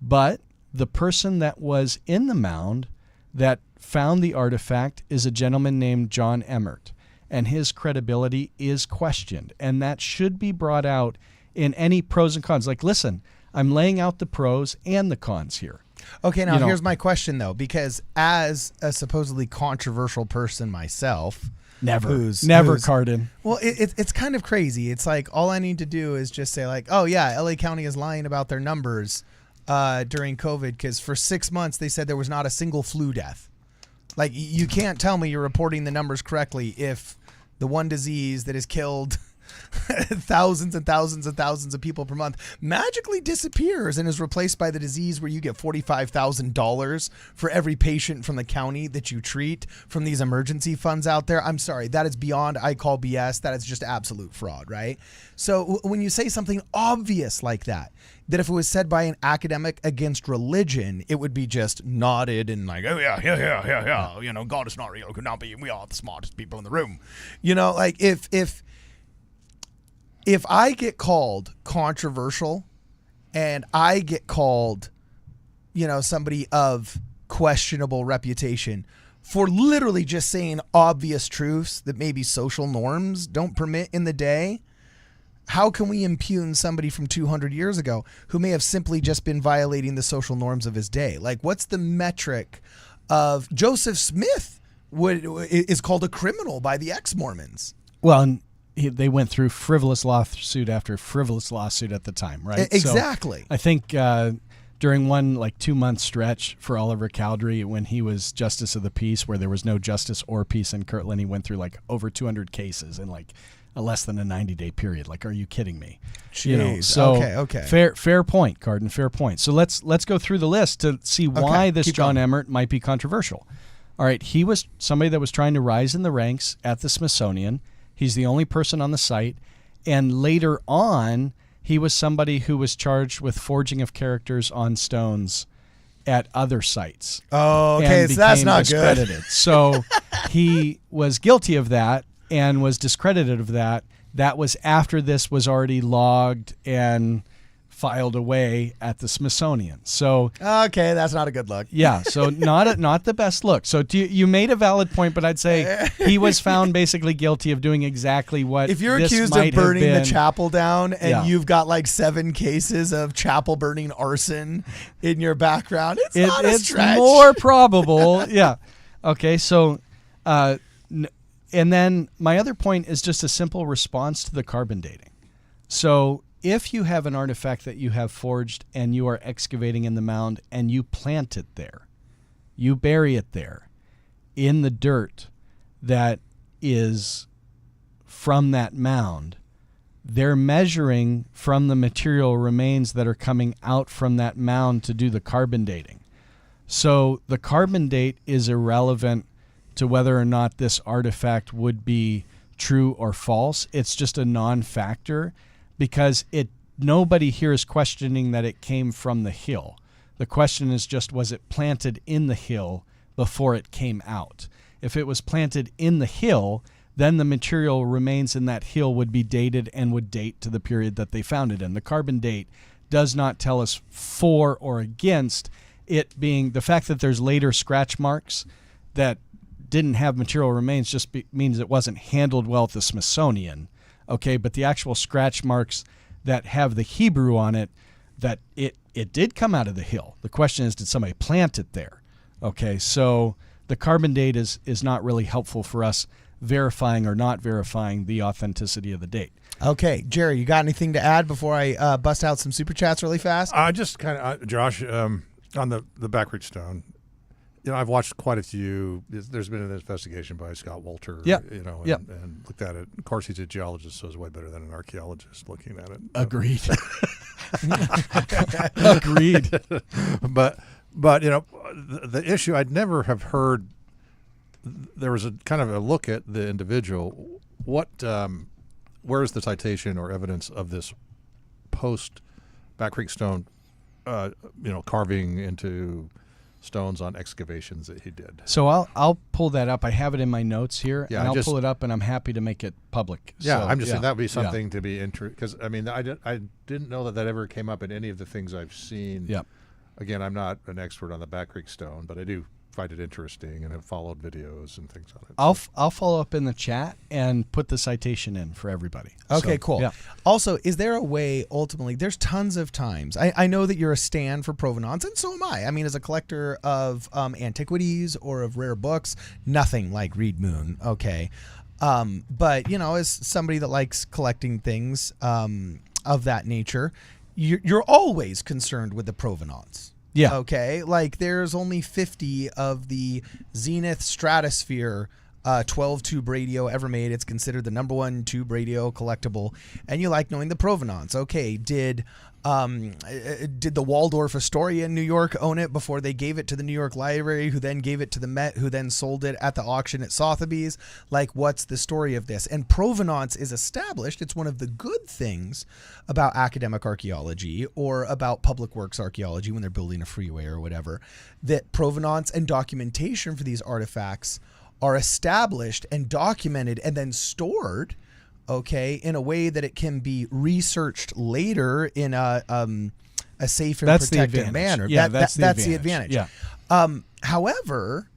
But the person that was in the mound that found the artifact is a gentleman named John Emmert, and his credibility is questioned, and that should be brought out in any pros and cons. Like, listen, I'm laying out the pros and the cons here. Okay, now here's my question, though, because as a supposedly controversial person myself, Never, who's Cardin. Well, it's kind of crazy. It's like all I need to do is just say like, oh yeah, LA County is lying about their numbers during COVID because for 6 months they said there was not a single flu death. Like, you can't tell me you're reporting the numbers correctly if the one disease that has killed thousands and thousands and thousands of people per month magically disappears and is replaced by the disease where you get $45,000 for every patient from the county that you treat from these emergency funds out there. I'm sorry, that is beyond I call BS. That is just absolute fraud, right? So when you say something obvious like that if it was said by an academic against religion, it would be just nodded and like, oh yeah, God is not real, could not be, we are the smartest people in the room. Like if I get called controversial and I get called, somebody of questionable reputation for literally just saying obvious truths that maybe social norms don't permit in the day, how can we impugn somebody from 200 years ago who may have simply just been violating the social norms of his day? Like, what's the metric of Joseph Smith is called a criminal by the ex-Mormons? Well, and they went through frivolous lawsuit after frivolous lawsuit at the time, right? Exactly. So I think during one 2-month stretch for Oliver Cowdery when he was Justice of the Peace, where there was no justice or peace in Kirtland, he went through over 200 cases in a less than a 90-day period. Are you kidding me? Jeez. So okay. Fair point, Cardin. Fair point. So let's go through the list to see why this John Emmert might be controversial. All right, he was somebody that was trying to rise in the ranks at the Smithsonian. He's the only person on the site. And later on, he was somebody who was charged with forging of characters on stones at other sites. Oh, okay, so that's not discredited. good. So he was guilty of that and was discredited of that. That was after this was already logged and filed away at the Smithsonian. So okay, that's not a good look. Yeah, so not the best look. So you made a valid point, but I'd say he was found basically guilty of doing exactly what. If you're accused of burning the chapel down and you've got 7 cases of chapel burning arson in your background, it's not a stretch. It's more probable. Yeah. Okay, so and then my other point is just a simple response to the carbon dating. So if you have an artifact that you have forged and you are excavating in the mound and you plant it there, you bury it there in the dirt that is from that mound, they're measuring from the material remains that are coming out from that mound to do the carbon dating. So the carbon date is irrelevant to whether or not this artifact would be true or false. It's just a non-factor, because nobody here is questioning that it came from the hill. The question is just, was it planted in the hill before it came out? If it was planted in the hill, then the material remains in that hill would be dated and would date to the period that they found it in. The carbon date does not tell us for or against it being the fact that there's later scratch marks that didn't have material remains just means it wasn't handled well at the Smithsonian. Okay, but the actual scratch marks that have the Hebrew on it, that it did come out of the hill. The question is, did somebody plant it there? Okay, so the carbon date is not really helpful for us verifying or not verifying the authenticity of the date. Okay, Jerry, you got anything to add before I bust out some super chats really fast? I just kind of, Josh, on the Back Creek Stone, I've watched quite a few. There's been an investigation by Scott Wolter, and looked at it. Of course, he's a geologist, so it's way better than an archaeologist looking at it. Agreed. Agreed. But the issue, I'd never have heard. There was a kind of a look at the individual. Where's the citation or evidence of this post Back Creek Stone, carving into stones on excavations that he did? So I'll pull that up. I have it in my notes here, Yeah, and I'll pull it up, and I'm happy to make it public. Yeah, So, I'm just saying that would be something to be interesting, because I didn't know that ever came up in any of the things I've seen. Yep. Again, I'm not an expert on the Back Creek Stone, but I do find it interesting and have followed videos and things on it. I'll follow up in the chat and put the citation in for everybody. Okay, So, cool. yeah. Also, is there a way, ultimately, there's tons of times, I know that you're a stand for provenance, and so am I. I mean, as a collector of antiquities or of rare books, nothing like Reed Moon, okay? But, as somebody that likes collecting things of that nature, you're always concerned with the provenance. Yeah. Okay. Like there's only 50 of the Zenith Stratosphere 12 tube radio ever made. It's considered the #1 tube radio collectible, and you like knowing the provenance. Okay, did the Waldorf Astoria in New York own it before they gave it to the New York Library, who then gave it to the Met, who then sold it at the auction at Sotheby's? Like, what's the story of this? And provenance is established. It's one of the good things about academic archaeology or about public works archaeology when they're building a freeway or whatever, that provenance and documentation for these artifacts are established and documented and then stored, okay, in a way that it can be researched later in a safe and protected manner. Yeah, that's the advantage. Yeah. However,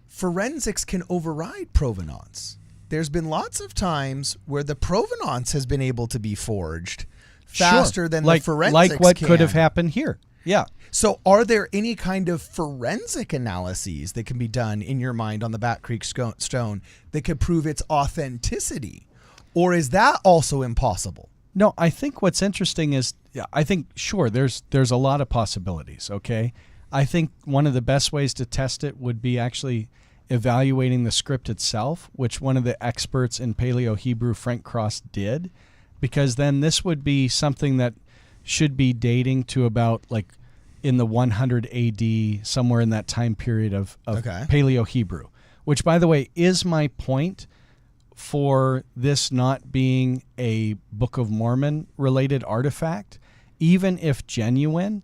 forensics can override provenance. There's been lots of times where the provenance has been able to be forged faster than the forensics like what can. could have happened here. Yeah. So are there any kind of forensic analyses that can be done in your mind on the Back Creek Stone that could prove its authenticity? Or is that also impossible? No, I think what's interesting is, sure, there's a lot of possibilities, okay? I think one of the best ways to test it would be actually evaluating the script itself, which one of the experts in Paleo-Hebrew, Frank Cross, did, because then this would be something that should be dating to about like in the 100 AD, somewhere in that time period of Paleo-Hebrew, which, by the way, is my point for this not being a Book of Mormon related artifact. Even if genuine,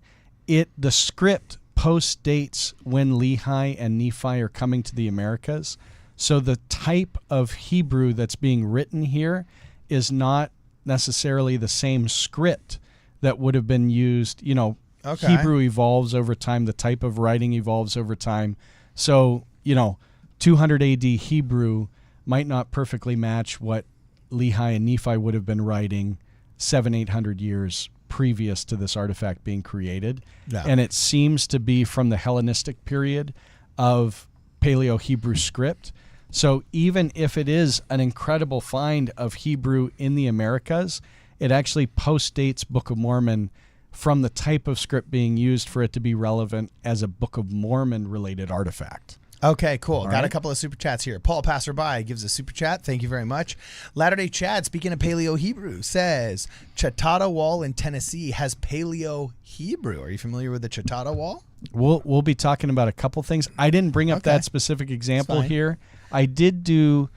the script post-dates when Lehi and Nephi are coming to the Americas. So the type of Hebrew that's being written here is not necessarily the same script that would have been used. Hebrew evolves over time. The type of writing evolves over time. So, 200 AD Hebrew might not perfectly match what Lehi and Nephi would have been writing 700-800 years previous to this artifact being created. Yeah. And it seems to be from the Hellenistic period of Paleo-Hebrew script. So even if it is an incredible find of Hebrew in the Americas, it actually post-dates Book of Mormon from the type of script being used for it to be relevant as a Book of Mormon related artifact. Okay, cool. Got right. a couple of super chats here. Paul Passerby gives a super chat. Thank you very much. Latter-day Chad, speaking of Paleo-Hebrew, says Chautauqua Wall in Tennessee has Paleo-Hebrew. Are you familiar with the Chautauqua Wall? We'll be talking about a couple things. I didn't bring up that specific example here. I did do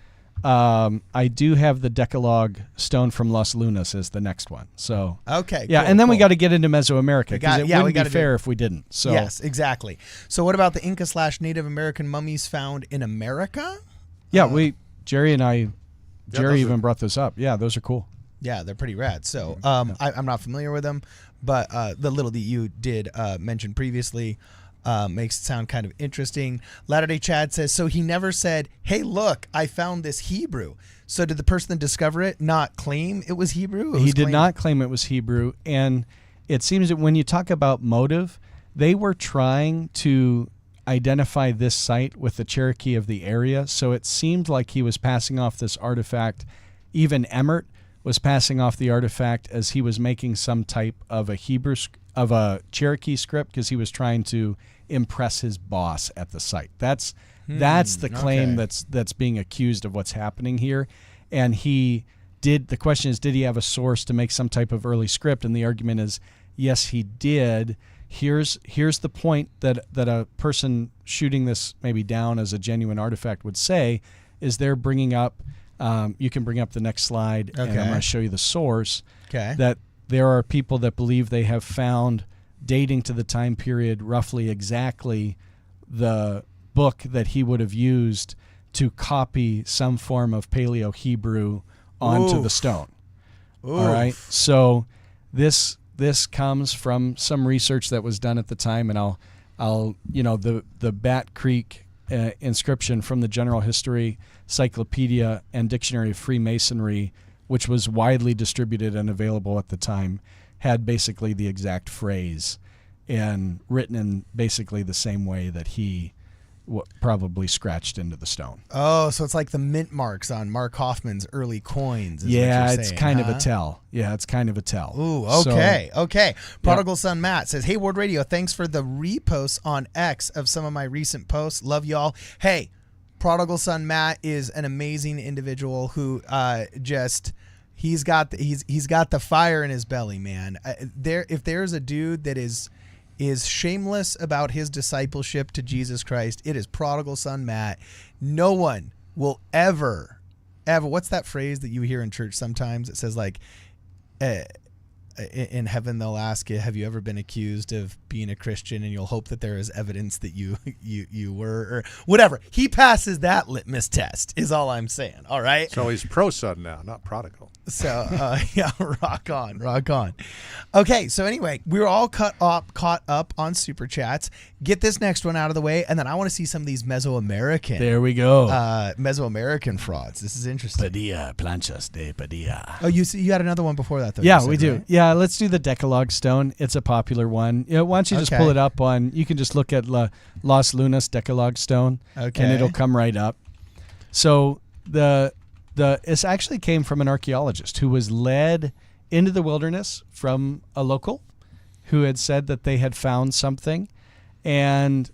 I do have the Decalogue stone from Las Lunas as the next one. So Okay. yeah, cool, and then we cool. got to get into Mesoamerica because it we wouldn't gotta be fair if we didn't. So Yes, exactly. So what about the Inca/Native American mummies found in America? yeah, Jerry and I, Jerry those even are- brought this up. Yeah, those are cool. Yeah, they're pretty rad. So I'm not familiar with them, but the little that you did mention previously makes it sound kind of interesting. Latter-day Chad says, so he never said, hey, look, I found this Hebrew. So did the person that discovered it not claim it was Hebrew? He did not claim it was Hebrew. And it seems that when you talk about motive, they were trying to identify this site with the Cherokee of the area. So it seemed like he was passing off this artifact. Even Emmert was passing off the artifact as he was making some type of a Cherokee script because he was trying to impress his boss at the site. That's the claim okay. that's being accused of what's happening here. And the question is, did he have a source to make some type of early script? And the argument is, yes, he did. Here's the point that a person shooting this maybe down as a genuine artifact would say is they're bringing up, you can bring up the next slide, and I'm Okay. going to show you the source, Okay. that there are people that believe they have found, dating to the time period, roughly exactly the book that he would have used to copy some form of Paleo-Hebrew onto the Oof. stone. All right. So this comes from some research that was done at the time, and I'll the Bat Creek inscription from the General History Cyclopedia and Dictionary of Freemasonry, which was widely distributed and available at the time, had basically the exact phrase and written in basically the same way that he probably scratched into the stone. Oh, so it's like the mint marks on Mark Hoffman's early coins. Is what Yeah, you're it's saying, kind of huh? a tell. Yeah, it's kind of a tell. Ooh, So- okay, okay. Prodigal Son Matt says, hey, Ward Radio, thanks for the reposts on X of some of my recent posts. Love y'all. Hey, Prodigal Son Matt is an amazing individual who he's got the fire in his belly, man. If there's a dude that is shameless about his discipleship to Jesus Christ, it is Prodigal Son Matt. No one will ever, what's that phrase that you hear in church sometimes? It says like, in heaven they'll ask you, have you ever been accused of being a Christian? And you'll hope that there is evidence that you were, or whatever. He passes that litmus test is all I'm saying. All right. So he's pro-son now, not prodigal. So yeah, rock on. Okay, so anyway, we're all caught up on super chats. Get this next one out of the way, and then I want to see some of these Mesoamerican. There we go. Mesoamerican frauds. This is interesting. Padilla, planchas de Padilla. Oh, you had another one before that, though. Yeah, you we said, do. right? Yeah, let's do the Decalogue stone. It's a popular one. Why don't you just Okay. pull it up on? You can just look at Las Lunas Decalogue stone, Okay. and it'll come right up. So this actually came from an archaeologist who was led into the wilderness from a local who had said that they had found something, and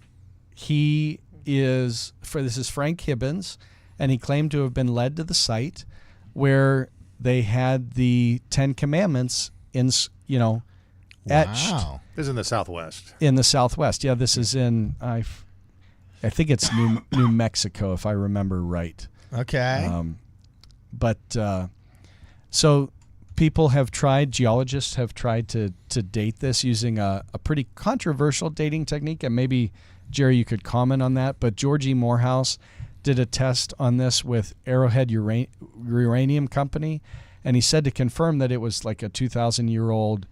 this is Frank Hibbins, and he claimed to have been led to the site where they had the 10 Commandments etched Wow. This is in the Southwest. in the Southwest. Yeah, this is in I think it's New Mexico, if I remember right. Okay. So geologists have tried to date this using a pretty controversial dating technique, and maybe, Jerry, you could comment on that, but Georgie Morehouse did a test on this with Arrowhead Uranium Company, and he said to confirm that it was like a 2,000-year-old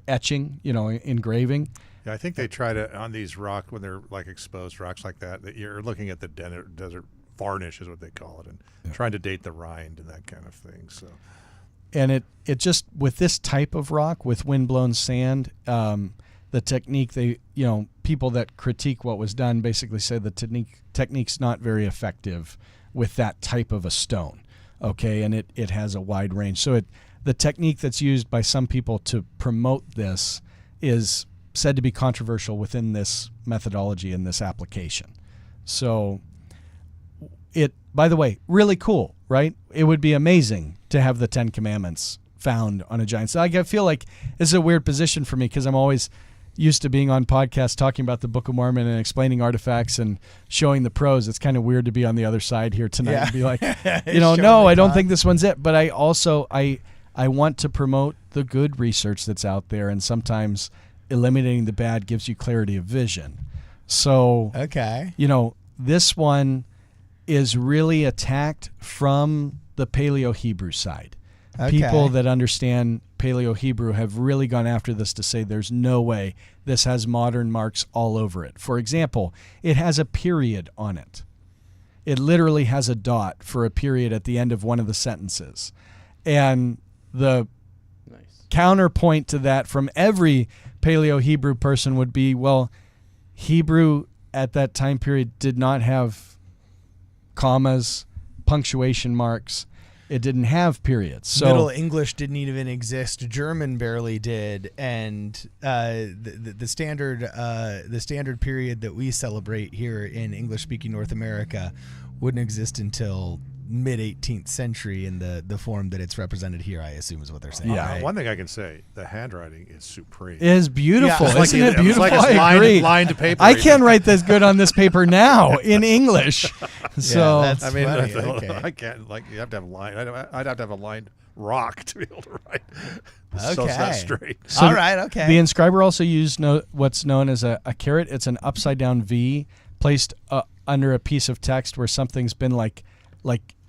etching, engraving. Yeah, I think they try to, on these when they're like exposed rocks like that you're looking at the desert varnish is what they call it, and trying to date the rind and that kind of thing. So, And it just, with this type of rock, with windblown sand, the technique, people that critique what was done basically say the technique's not very effective with that type of a stone. Okay, and it has a wide range. So the technique that's used by some people to promote this is said to be controversial within this methodology and this application. So by the way, really cool, right? It would be amazing to have the 10 Commandments found on a giant. So I feel like this is a weird position for me because I'm always, used to being on podcasts talking about the Book of Mormon and explaining artifacts and showing the pros, it's kind of weird to be on the other side here tonight and be like, no, I don't think this one's it. But I also I want to promote the good research that's out there, and sometimes eliminating the bad gives you clarity of vision. So, Okay. This one is really attacked from the Paleo-Hebrew side. Okay. People that understand Paleo-Hebrew have really gone after this to say there's no way this has modern marks all over it. For example, it has a period on it. It literally has a dot for a period at the end of one of the sentences. And the Nice. counterpoint to that from every Paleo-Hebrew person would be, well, Hebrew at that time period did not have commas, punctuation marks. It didn't have periods. So Middle English didn't even exist. German barely did, and the standard period that we celebrate here in English-speaking North America wouldn't exist until mid-18th century in the form that it's represented here. I assume is what they're saying. Yeah. right? One thing I can say, the handwriting is supreme. it is beautiful. Yeah. Isn't it beautiful? It's like it's I agree. line to paper. I can't write this good on this paper now in English. So that's I mean, funny. Okay. I can't. Like, you have to have a line. I'd have to have a lined rock to be able to write. So it's not Okay. straight. So All right, okay. The inscriber also used what's known as a caret. It's an upside down V placed under a piece of text where something's been like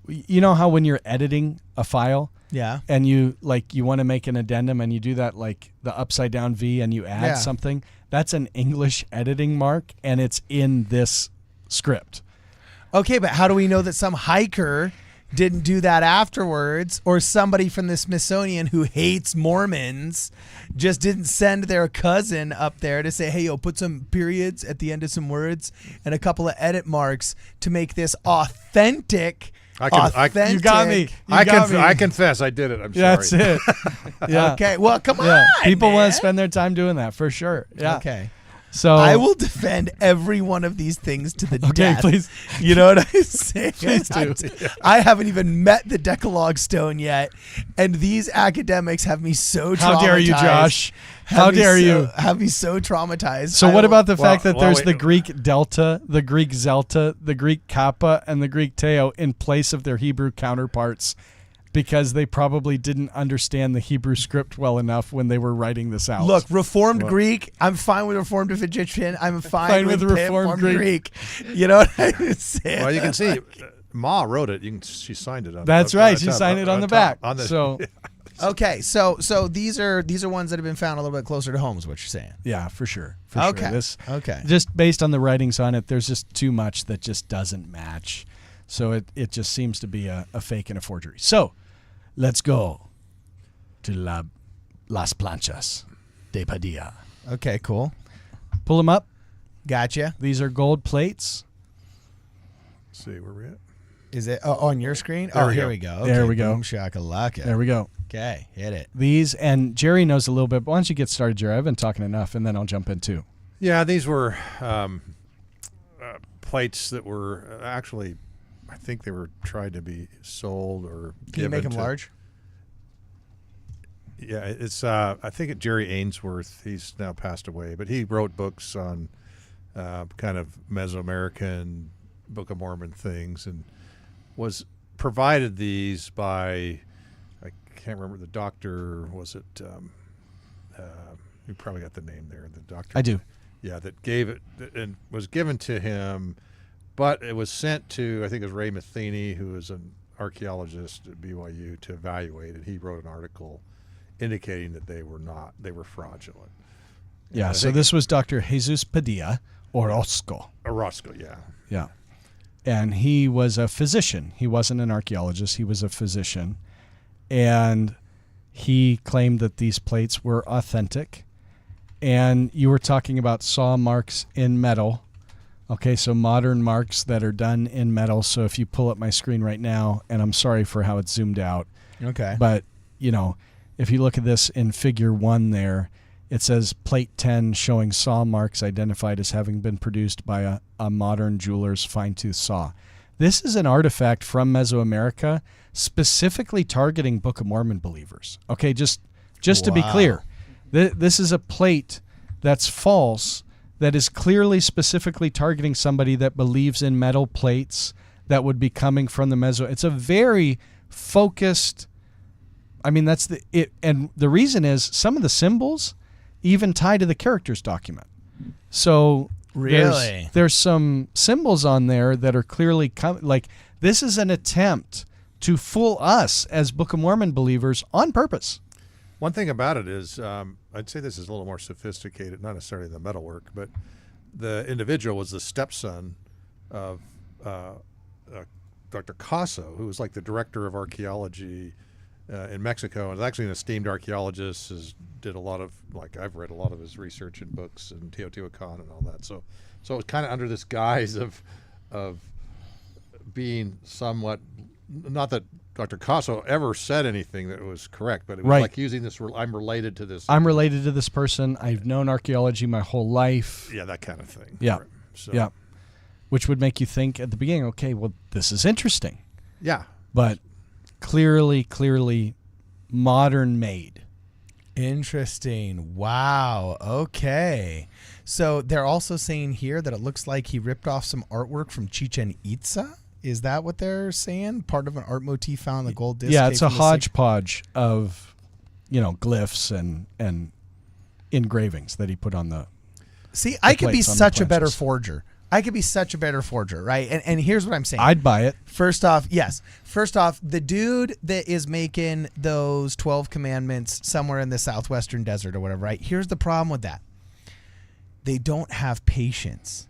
you know how when you're editing a file yeah. and you want to make an addendum and you do that like the upside down V and you add Yeah. something, that's an English editing mark and it's in this script. Okay, but how do we know that some hiker didn't do that afterwards, or somebody from the Smithsonian who hates Mormons just didn't send their cousin up there to say, hey, put some periods at the end of some words and a couple of edit marks to make this authentic. You got me. I confess, I did it. I'm sorry. That's it. Yeah. Okay, well, come on. Yeah. People want man. to spend their time doing that for sure. Yeah. Okay. So I will defend every one of these things to the Okay, death. please. You know what I'm saying? Please do. I haven't even met the Decalogue Stone yet, and these academics have me so traumatized. How dare you, Josh? How dare you? Have me so traumatized. So what about the fact that well, there's wait. the Greek delta, the Greek zelta, the Greek kappa, and the Greek teo in place of their Hebrew counterparts because they probably didn't understand the Hebrew script well enough when they were writing this out? Look, Reformed Greek. I'm fine with Reformed Egyptian. I'm fine with Reformed Greek. You know what I'm saying? Well, you can see Ma wrote it. She signed it on. That's right. She signed it on the back. On the, So Okay, so these are ones that have been found a little bit closer to home, is what you're saying. yeah, for sure. Okay. This, Okay. just based on the writings on it, there's just too much that just doesn't match. So it just seems to be a fake and a forgery. So let's go to Las Planchas de Padilla. Okay, cool. Pull them up. Gotcha. These are gold plates. Let's see where we're at. Is it on your screen? There Oh, we here go. we go. There Okay, we go. Boom shakalaka. There we go. Okay, hit it. These, and Jerry knows a little bit. Why don't you get started, Jerry? I've been talking enough, and then I'll jump in too. Yeah, these were plates that were actually, I think they were tried to be sold or Can you given make them to, large? Yeah, it's I think Jerry Ainsworth. He's now passed away, but he wrote books on kind of Mesoamerican Book of Mormon things, and was provided these by, I can't remember the doctor. Was it? You probably got the name there. The doctor. I do. Yeah, that gave it and was given to him, but it was sent to, I think it was Ray Matheny, who is an archaeologist at BYU, to evaluate it. He wrote an article indicating that they were fraudulent. Yeah, I so think- this was Dr. Jesus Padilla Orozco. Orozco, yeah. Yeah. And he was a physician. He wasn't an archaeologist. He was a physician. And he claimed that these plates were authentic. And you were talking about saw marks in metal. Okay, so modern marks that are done in metal. So if you pull up my screen right now, and I'm sorry for how it's zoomed out, Okay. but, if you look at this in figure 1 there, it says plate 10 showing saw marks identified as having been produced by a modern jeweler's fine-tooth saw. This is an artifact from Mesoamerica specifically targeting Book of Mormon believers. Okay, just to be Wow. clear, this is a plate that's false, that is clearly specifically targeting somebody that believes in metal plates that would be coming from the Meso. It's a very focused, I mean, that's it. And the reason is some of the symbols even tie to the characters document. So Really? there's some symbols on there that are clearly like this is an attempt to fool us as Book of Mormon believers on purpose. One thing about it is, I'd say this is a little more sophisticated, not necessarily the metalwork, but the individual was the stepson of Dr. Caso, who was like the director of archaeology in Mexico, and is actually an esteemed archaeologist. Did a lot of, like, I've read a lot of his research and books and Teotihuacan and all that. So it was kind of under this guise of being somewhat, not that Dr. Caso ever said anything that was correct, but it was Right. like using this, I'm related to this. I'm related to this person. I've known archaeology my whole life. Yeah, that kind of thing. Yeah. So, Yeah. Which would make you think at the beginning, okay, well, this is interesting. Yeah. But clearly modern made. Interesting. Wow. Okay. So they're also saying here that it looks like he ripped off some artwork from Chichen Itza. Is that what they're saying? Part of an art motif found in the gold disc? Yeah, it's cave a from the hodgepodge of, glyphs and engravings that he put on the. See, I could be plates on the such a better planches. forger. I could be such a better forger, right? And here's what I'm saying. I'd buy it. First off, the dude that is making those 12 commandments somewhere in the southwestern desert or whatever, right? Here's the problem with that. They don't have patience.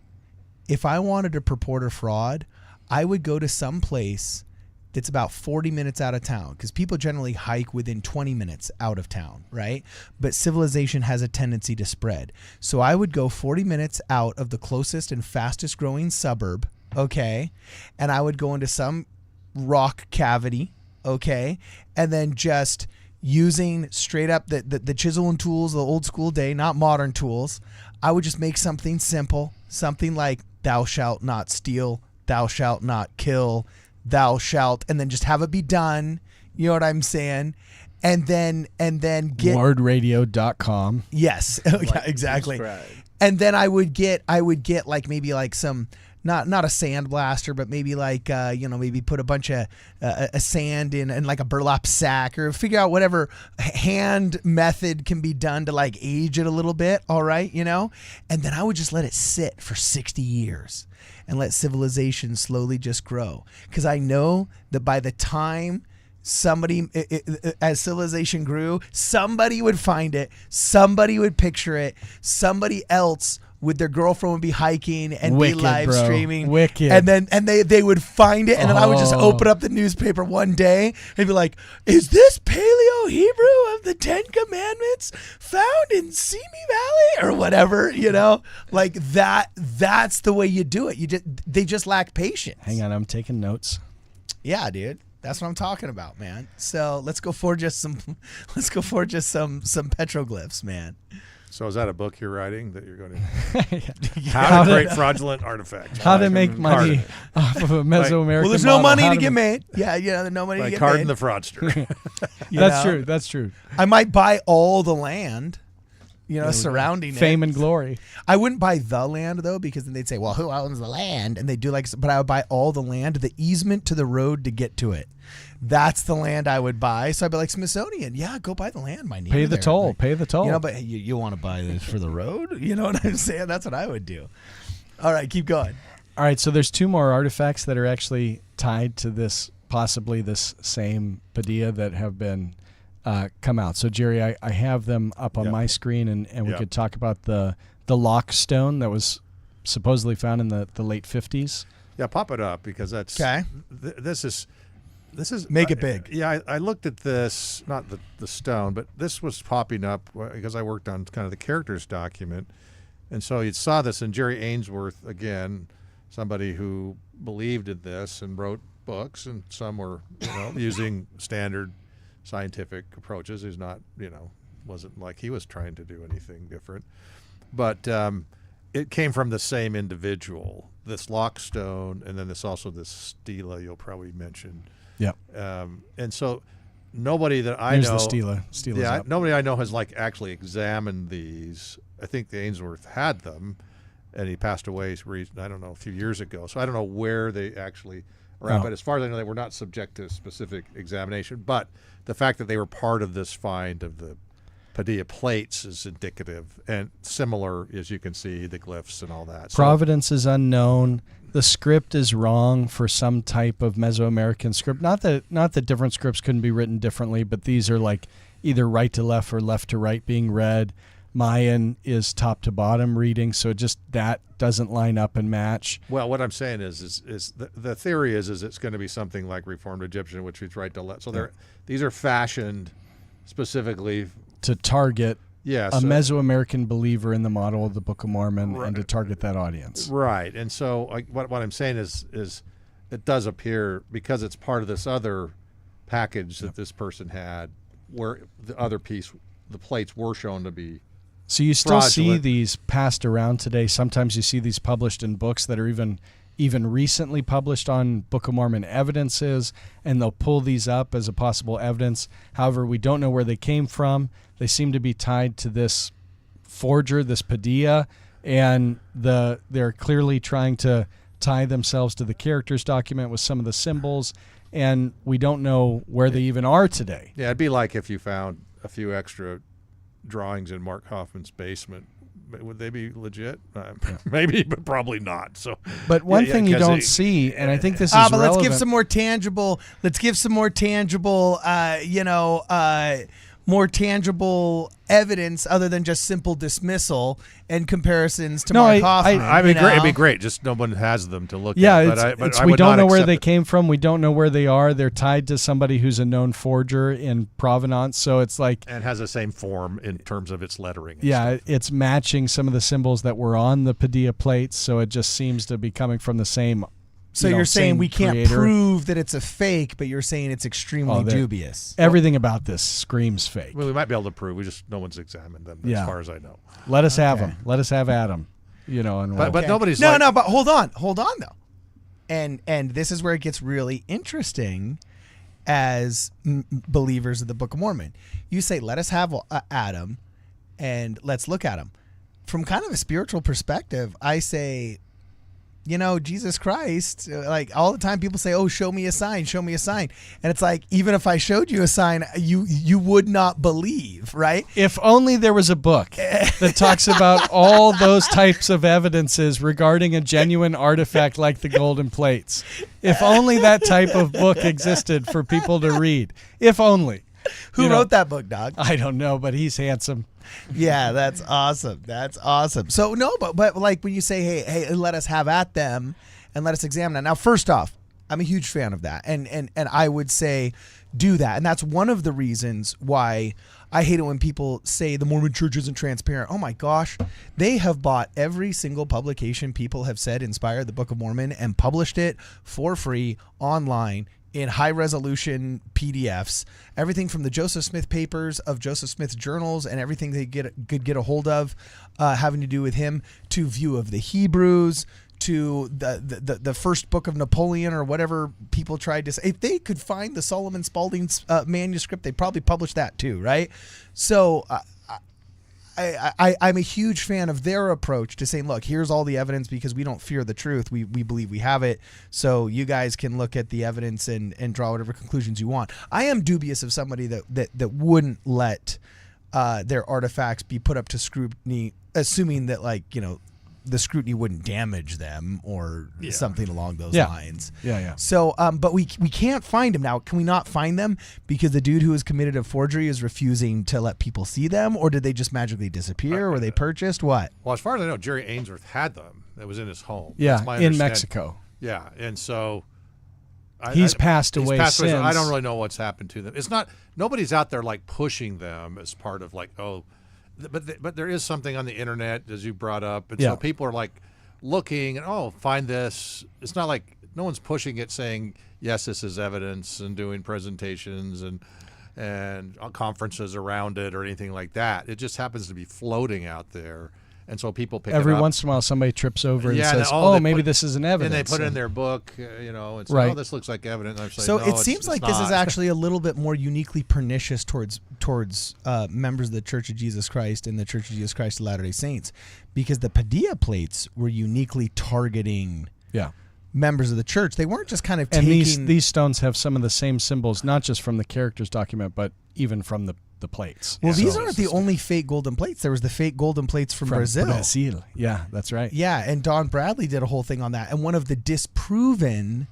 If I wanted to purport a fraud, I would go to some place that's about 40 minutes out of town, because people generally hike within 20 minutes out of town, right? But civilization has a tendency to spread. So I would go 40 minutes out of the closest and fastest growing suburb, okay? And I would go into some rock cavity, okay? And then just using straight up the chisel and tools of the old school day, not modern tools, I would just make something simple, something like thou shalt not steal, thou shalt not kill, thou shalt, and then just have it be done. You know what I'm saying? And then get Wardradio.com. yes, yeah, exactly. Subscribe. And then I would get like maybe like some not a sandblaster, but maybe like maybe put a bunch of sand in like a burlap sack, or figure out whatever hand method can be done to like age it a little bit. All right, and then I would just let it sit for 60 years and let civilization slowly just grow, because I know that by the time as civilization grew, somebody would find it, somebody would picture it, somebody else with their girlfriend would be hiking and Wicked, be live bro. streaming. Wicked. And then they would find it, and then I would just Oh. open up the newspaper one day and be like, is this Paleo Hebrew of the 10 Commandments found in Simi Valley or whatever, like that's the way you do it. They just lack patience. Hang on, I'm taking notes. Yeah, dude. That's what I'm talking about, man. So let's go forge us some petroglyphs, man. So is that a book you're writing that you're going to? How How to to- create fraudulent artifacts. How to By make money off of a Mesoamerican Well, there's no model. money How to get make- made. Yeah, there's no money to By get Cardin made. the Fraudster. That's know? true. That's true. I might buy all the land, surrounding Fame it. and glory. I wouldn't buy the land though, because then they'd say, "Well, who owns the land?" And they do but I would buy all the land, the easement to the road to get to it. That's the land I would buy. So I'd be like, Smithsonian, yeah, go buy the land. My name Pay the there. toll. Like, Pay the toll. but you want to buy this for the road? You know what I'm saying? That's what I would do. All right, keep going. All right, so there's two more artifacts that are actually tied to possibly this same Padilla that have been come out. So Jerry, I have them up on Yep. my screen, and we Yep. could talk about the lock stone that was supposedly found in the late 50s. Yeah, pop it up, because that's Okay. This is Make it big. Yeah, I looked at this, not the stone, but this was popping up because I worked on kind of the characters document, and so you saw this. And Jerry Ainsworth, again, somebody who believed in this and wrote books, and some were using standard scientific approaches. He's not wasn't like he was trying to do anything different, but it came from the same individual. This lockstone, and then this stela you'll probably mention. Yep. And so nobody that I Here's know, the Stela's yeah, up. nobody I know has actually examined these I think the Ainsworth had them, and he passed away, I don't know, a few years ago. So I don't know where they actually are at. Oh. But as far as I know, they were not subject to specific examination. But the fact that they were part of this find of the Padilla plates is indicative, and similar, as you can see, the glyphs and all that. So, Providence is unknown. The script is wrong for some type of Mesoamerican script. Not that different scripts couldn't be written differently, but these are like either right to left or left to right being read. Mayan is top to bottom reading, so just that doesn't line up and match. well, what I'm saying is the theory is it's going to be something like Reformed Egyptian, which is right to left. So these are fashioned specifically. To target Yeah, a so- Mesoamerican believer in the model of the Book of Mormon and to target that audience. Right, and so what I'm saying is it does appear, because it's part of this other package that this person had, where the other piece, the plates were shown to be. So you still see fraudulent. these passed around today. Sometimes you see these published in books that are even recently published on Book of Mormon evidences, and they'll pull these up as a possible evidence. However, we don't know where they came from. They seem to be tied to this forger, this Padilla, and they're clearly trying to tie themselves to the characters document with some of the symbols, and we don't know where they even are today. Yeah, it'd be like if you found a few extra drawings in Mark Hoffman's basement. Would they be legit? Maybe, but probably not. So, But one yeah, thing you 'cause don't they- see, and I think this is But relevant. let's give some more tangible. More tangible evidence other than just simple dismissal and comparisons to No, Mark I- Hoffman. I mean, you know? it'd be great. Just no one has them to look Yeah, at. it's, I we would don't not know where accept they it. came from. We don't know where they are. They're tied to somebody who's a known forger in Provenance. So it's like, And has the same form in terms of its lettering. and yeah, stuff. it's matching some of the symbols that were on the Padilla plates. So it just seems to be coming from the same. So you know, you're saying same we can't creator. prove that it's a fake, but you're saying it's extremely Oh, dubious. Everything about this screams fake. Well, we might be able to prove. We just no one's examined them Yeah. as far as I know. Let us have Okay. them. Let us have Adam. You know, and But we'll- nobody's no, like, no. But hold on though, and this is where it gets really interesting as believers of the Book of Mormon. You say, let us have Adam, and let's look at him from kind of a spiritual perspective. I say, you know, Jesus Christ, like all the time people say, oh, show me a sign, show me a sign. And it's like, even if I showed you a sign, you would not believe, right? If only there was a book that talks about all those types of evidences regarding a genuine artifact like the golden plates. If only that type of book existed for people to read. If only. Who You know, wrote that book, dog? I don't know, but he's handsome. Yeah, that's awesome. That's awesome. So no, but like when you say, hey, let us have at them and let us examine it. Now, first off, I'm a huge fan of that, and I would say do that, and that's one of the reasons why I hate it when people say the Mormon Church isn't transparent. Oh my gosh, they have bought every single publication people have said inspired the Book of Mormon and published it for free online in high resolution PDFs, everything from the Joseph Smith papers of Joseph Smith's journals and everything they could get a hold of having to do with him, to View of the Hebrews, to the first book of Napoleon or whatever people tried to say. If they could find the Solomon Spaulding's manuscript, they'd probably publish that too, right? So I'm a huge fan of their approach to saying, look, here's all the evidence because we don't fear the truth. We believe we have it. So you guys can look at the evidence and draw whatever conclusions you want. I am dubious of somebody that wouldn't let their artifacts be put up to scrutiny, assuming that, like, you know, the scrutiny wouldn't damage them or something along those lines. Yeah. So, but we can't find them now. Can we not find them because the dude who has committed a forgery is refusing to let people see them, or did they just magically disappear? Were they purchased? What? Well, as far as I know, Jerry Ainsworth had them. That was in his home. Yeah, That's my in understanding. Mexico. Yeah, and so He's passed away so I since. don't really know what's happened to them. It's not, nobody's out there like pushing them as part of like, but there is something on the internet, as you brought up, and so people are like looking and find this. It's not like no one's pushing it, saying yes, this is evidence, and doing presentations and conferences around it or anything like that. It just happens to be floating out there, And so people pick Every it up. once in a while, somebody trips over and Yeah, says, they maybe put- this is an And evidence. they put it in their book, and say, Right. oh, this looks like evidence. And I'm saying, So no, it seems like this is not. actually a little bit more uniquely pernicious towards members of the Church of Jesus Christ and the Church of Jesus Christ of Latter-day Saints, because the Padilla plates were uniquely targeting Yeah. members of the church. They weren't just kind of And taking these stones have some of the same symbols, not just from the characters document, but even from the plates. Well, Yeah. these So aren't it's the just- only fake golden plates. There was the fake golden plates from Brazil. Brazil. Yeah, that's right. Yeah, and Don Bradley did a whole thing on that. And one of the disproven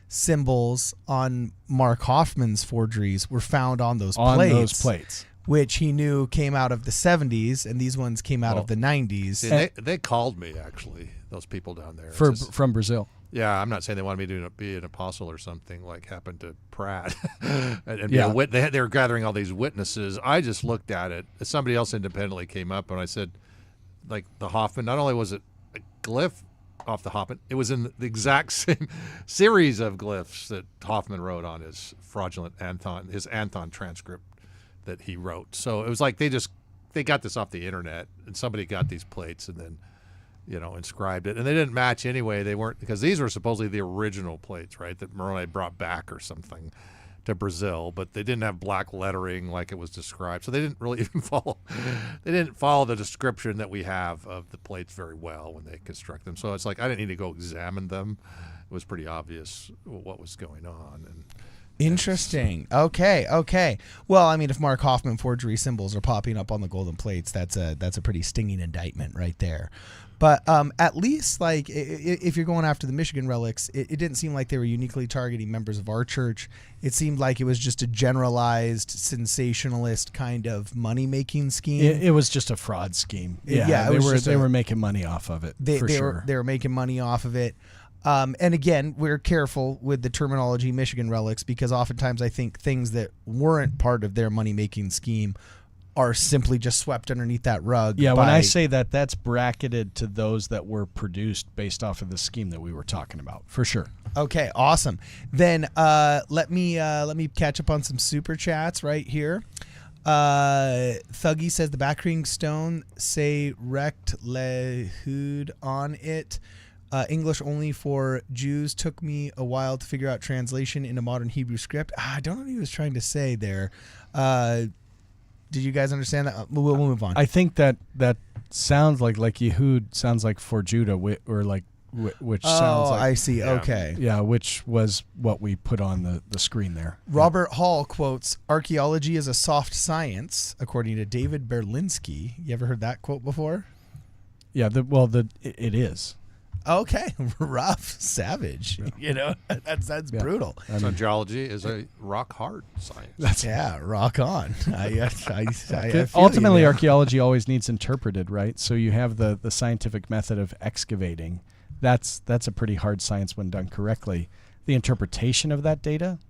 symbols on Mark Hoffman's forgeries were found on those On plates. those plates. Which he knew came out of the 70s, and these ones came out of the 90s. See, they called me, actually, those people down there. It's just- From Brazil. yeah, I'm not saying they wanted me to be an apostle or something like happened to Pratt. and be Yeah. they were gathering all these witnesses. I just looked at it. Somebody else independently came up, and I said, like, the Hoffman, not only was it a glyph off the Hoffman, it was in the exact same series of glyphs that Hoffman wrote on his fraudulent his Anthon transcript that he wrote. So it was like they got this off the internet, and somebody got these plates and then inscribed it, and they didn't match anyway. They weren't, because these were supposedly the original plates, right, that Moroni brought back or something to Brazil, but they didn't have black lettering like it was described. So they didn't really even follow the description that we have of the plates very well when they construct them. So it's like I didn't need to go examine them. It was pretty obvious what was going on. And Interesting. Okay. Well, I mean, if Mark Hoffman forgery symbols are popping up on the golden plates, that's a pretty stinging indictment right there. But at least, like, if you're going after the Michigan relics, it didn't seem like they were uniquely targeting members of our church. It seemed like it was just a generalized, sensationalist kind of money-making scheme. It was just a fraud scheme. Yeah, it was they were making money off of it. They sure. were making money off of it. And again, we're careful with the terminology Michigan relics, because oftentimes I think things that weren't part of their money-making scheme are simply just swept underneath that rug. Yeah, when by- I say that, that's bracketed to those that were produced based off of the scheme that we were talking about, for sure. Okay, awesome. Then let me catch up on some super chats right here. Thuggy says the backring stone say rect lehud on it. English only for Jews. Took me a while to figure out translation into modern Hebrew script. I don't know what he was trying to say there. Did you guys understand that? We'll move on. I think that sounds like Yehud sounds like for Judah, or like which sounds like. I see. Yeah. Okay. Yeah, which was what we put on the screen there. Robert Hall quotes, "Archaeology is a soft science," according to David Berlinski. You ever heard that quote before? Yeah, it is. Okay, rough, savage. You know, that's brutal. so geology is a rock hard science. Yeah, rock on. I feel Ultimately, you, man. archaeology always needs interpreted, right? So you have the scientific method of excavating. That's a pretty hard science when done correctly. The interpretation of that data,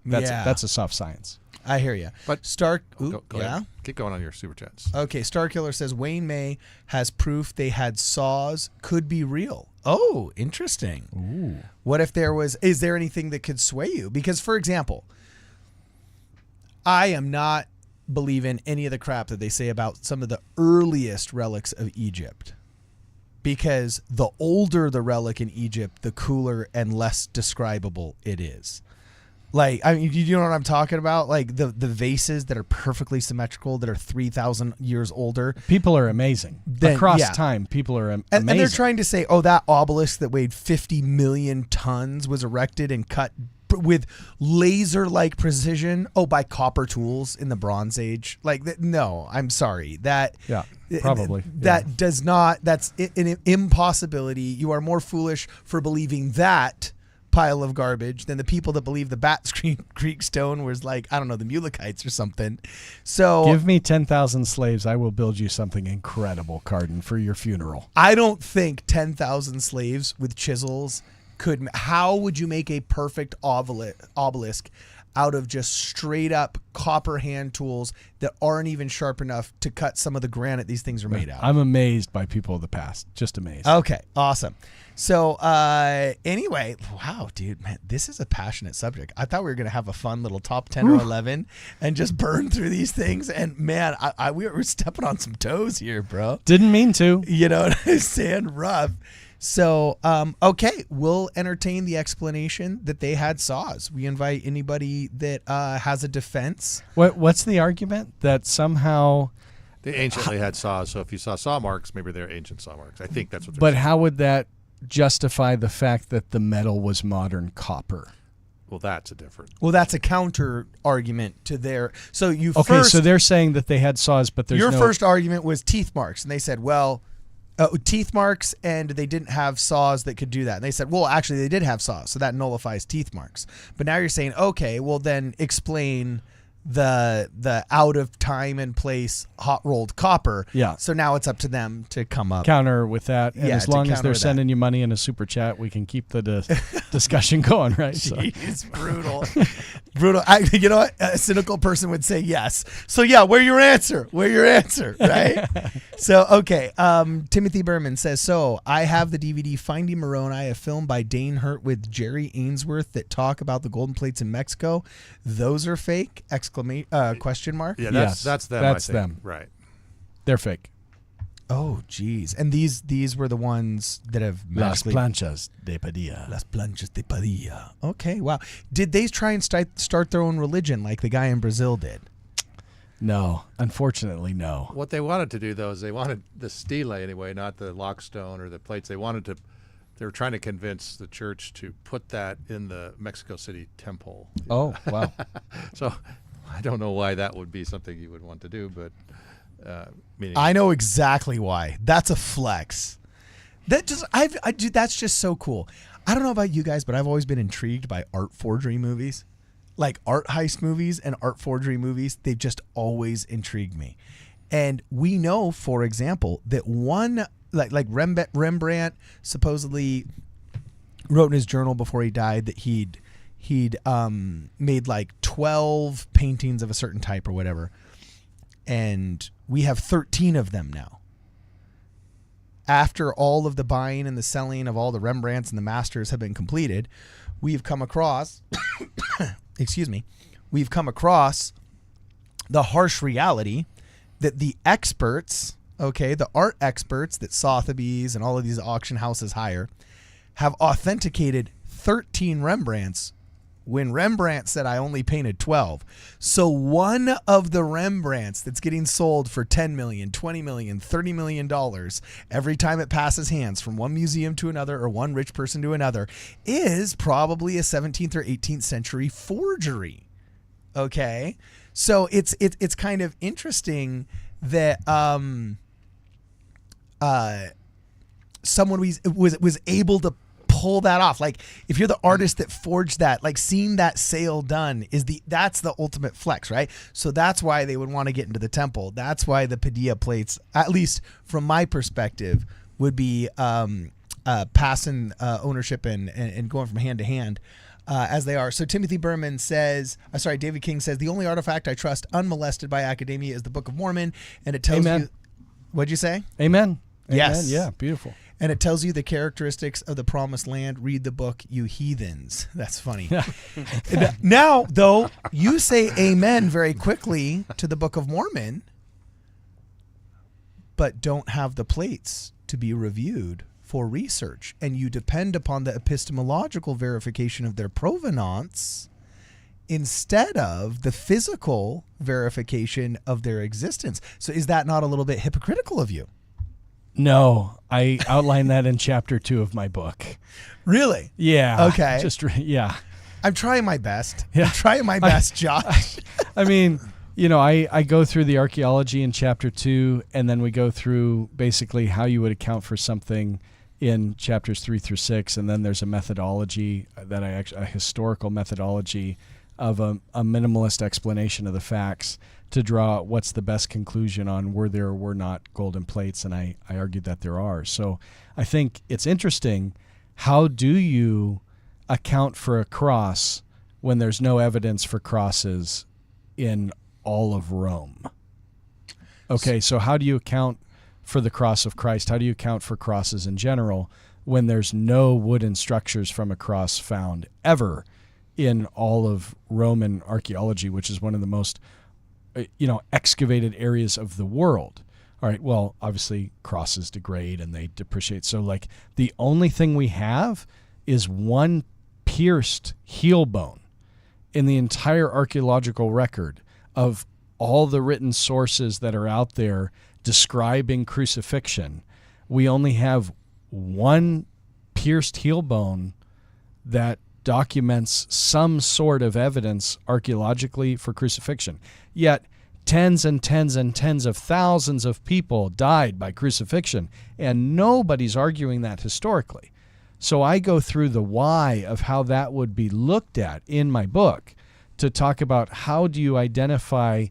that's a soft science. I hear you. But Stark, Go yeah. ahead. Keep going on your super chats. Okay, Starkiller says Wayne May has proof they had saws, could be real. Oh, interesting. Ooh. What if is there anything that could sway you? Because, for example, I am not believing any of the crap that they say about some of the earliest relics of Egypt. Because the older the relic in Egypt, the cooler and less describable it is. Like, I mean, you know what I'm talking about? Like the vases that are perfectly symmetrical, that are 3,000 years older. People are amazing. Then, Across yeah. time, people are amazing. And they're trying to say, oh, that obelisk that weighed 50 million tons was erected and cut with laser-like precision. Oh, by copper tools in the Bronze Age. Like, no, I'm sorry. That probably. That does not. That's an impossibility. You are more foolish for believing that pile of garbage than the people that believe the Bat Creek stone was like, I don't know, the Mulekites or something. So Give me 10,000 slaves, I will build you something incredible, Carden, for your funeral. I don't think 10,000 slaves with chisels could. How would you make a perfect obelisk out of just straight up copper hand tools that aren't even sharp enough to cut some of the granite these things are made out of. I'm amazed by people of the past. Just amazed. Okay, awesome. So anyway, wow, dude, man, this is a passionate subject. I thought we were going to have a fun little top 10 or 11 and just burn through these things. And man, we were stepping on some toes here, bro. Didn't mean to. You know what I'm saying? Rough. So, okay, we'll entertain the explanation that they had saws. We invite anybody that has a defense. What's the argument? That somehow... They anciently had saws, so if you saw saw marks, maybe they're ancient saw marks. I think that's what they're But saying. how would that justify the fact that the metal was modern copper? Well, that's a different. Well, that's a counter argument to their. So you Okay, first. so they're saying that they had saws, but there's your no... first argument was teeth marks, and they said, well, teeth marks, and they didn't have saws that could do that. And they said, well, actually, they did have saws, so that nullifies teeth marks. But now you're saying, okay, well, then explain the out of time and place hot rolled copper. Yeah. So now it's up to them to come up. counter with that. And Yeah, as to long as counter they're that. sending you money in a super chat, we can keep the discussion going, right? So. Jeez, brutal. Brutal. You know what? A cynical person would say yes. So yeah, where's your answer? Where's your answer? Right? So, okay. Timothy Berman says, so I have the DVD Finding Moroni, a film by Dane Hurt with Jerry Ainsworth that talk about the golden plates in Mexico. Those are fake? Question mark. Yeah, Yes, that's them. that's I think. them. Right. They're fake. Oh, geez. And these were the ones that have Las magically... planchas de Padilla. Las planchas de Padilla. Okay, wow. Did they try and start their own religion like the guy in Brazil did? No, unfortunately, no. What they wanted to do, though, is they wanted the stele anyway, not the lockstone or the plates. They were trying to convince the church to put that in the Mexico City temple. Oh, wow. So I don't know why that would be something you would want to do, but meaning I know exactly why. That's a flex. That just dude, that's just so cool. I don't know about you guys, but I've always been intrigued by art forgery movies. Like art heist movies and art forgery movies, they've just always intrigued me. And we know, for example, that one like Rembrandt supposedly wrote in his journal before he died that he'd made like 12 paintings of a certain type or whatever. And we have 13 of them now. After all of the buying and the selling of all the Rembrandts and the masters have been completed, we've come across we've come across the harsh reality that the experts, okay, the art experts that Sotheby's and all of these auction houses hire, have authenticated 13 Rembrandts when Rembrandt said I only painted 12. So one of the Rembrandts that's getting sold for $10 million, $20 million, $30 million every time it passes hands from one museum to another or one rich person to another is probably a 17th or 18th century forgery. Okay? So it's kind of interesting that someone was able to pull that off. Like if you're the artist that forged that, like seeing that sale done that's the ultimate flex, right? So that's why they would want to get into the temple. That's why the Padilla plates, at least from my perspective, would be passing ownership and going from hand to hand as they are. So Timothy Berman says, David King says, the only artifact I trust unmolested by academia is the Book of Mormon, and it tells Amen. you, what'd you say? Amen. Yes. Amen. Yeah, beautiful. And it tells you the characteristics of the promised land. Read the book, you heathens. That's funny. Now, though, you say amen very quickly to the Book of Mormon, but don't have the plates to be reviewed for research. And you depend upon the epistemological verification of their provenance instead of the physical verification of their existence. So is that not a little bit hypocritical of you? No, I outline that in chapter 2 of my book. Really? Yeah. Okay. Yeah. I'm trying my best. Yeah. I'm trying my best, Josh. I mean, I go through the archaeology in chapter 2, and then we go through basically how you would account for something in chapters 3 through 6, and then there's a methodology that a historical methodology of a minimalist explanation of the facts to draw what's the best conclusion on were there or were not golden plates, and I argued that there are. So I think it's interesting, how do you account for a cross when there's no evidence for crosses in all of Rome? Okay, so how do you account for the cross of Christ? How do you account for crosses in general when there's no wooden structures from a cross found ever in all of Roman archaeology, which is one of the most excavated areas of the world? All right, well, obviously crosses degrade and they depreciate. So like the only thing we have is one pierced heel bone in the entire archaeological record of all the written sources that are out there describing crucifixion. We only have one pierced heel bone that documents some sort of evidence archaeologically for crucifixion. Yet tens and tens and tens of thousands of people died by crucifixion, and nobody's arguing that historically. So I go through the why of how that would be looked at in my book to talk about how do you identify,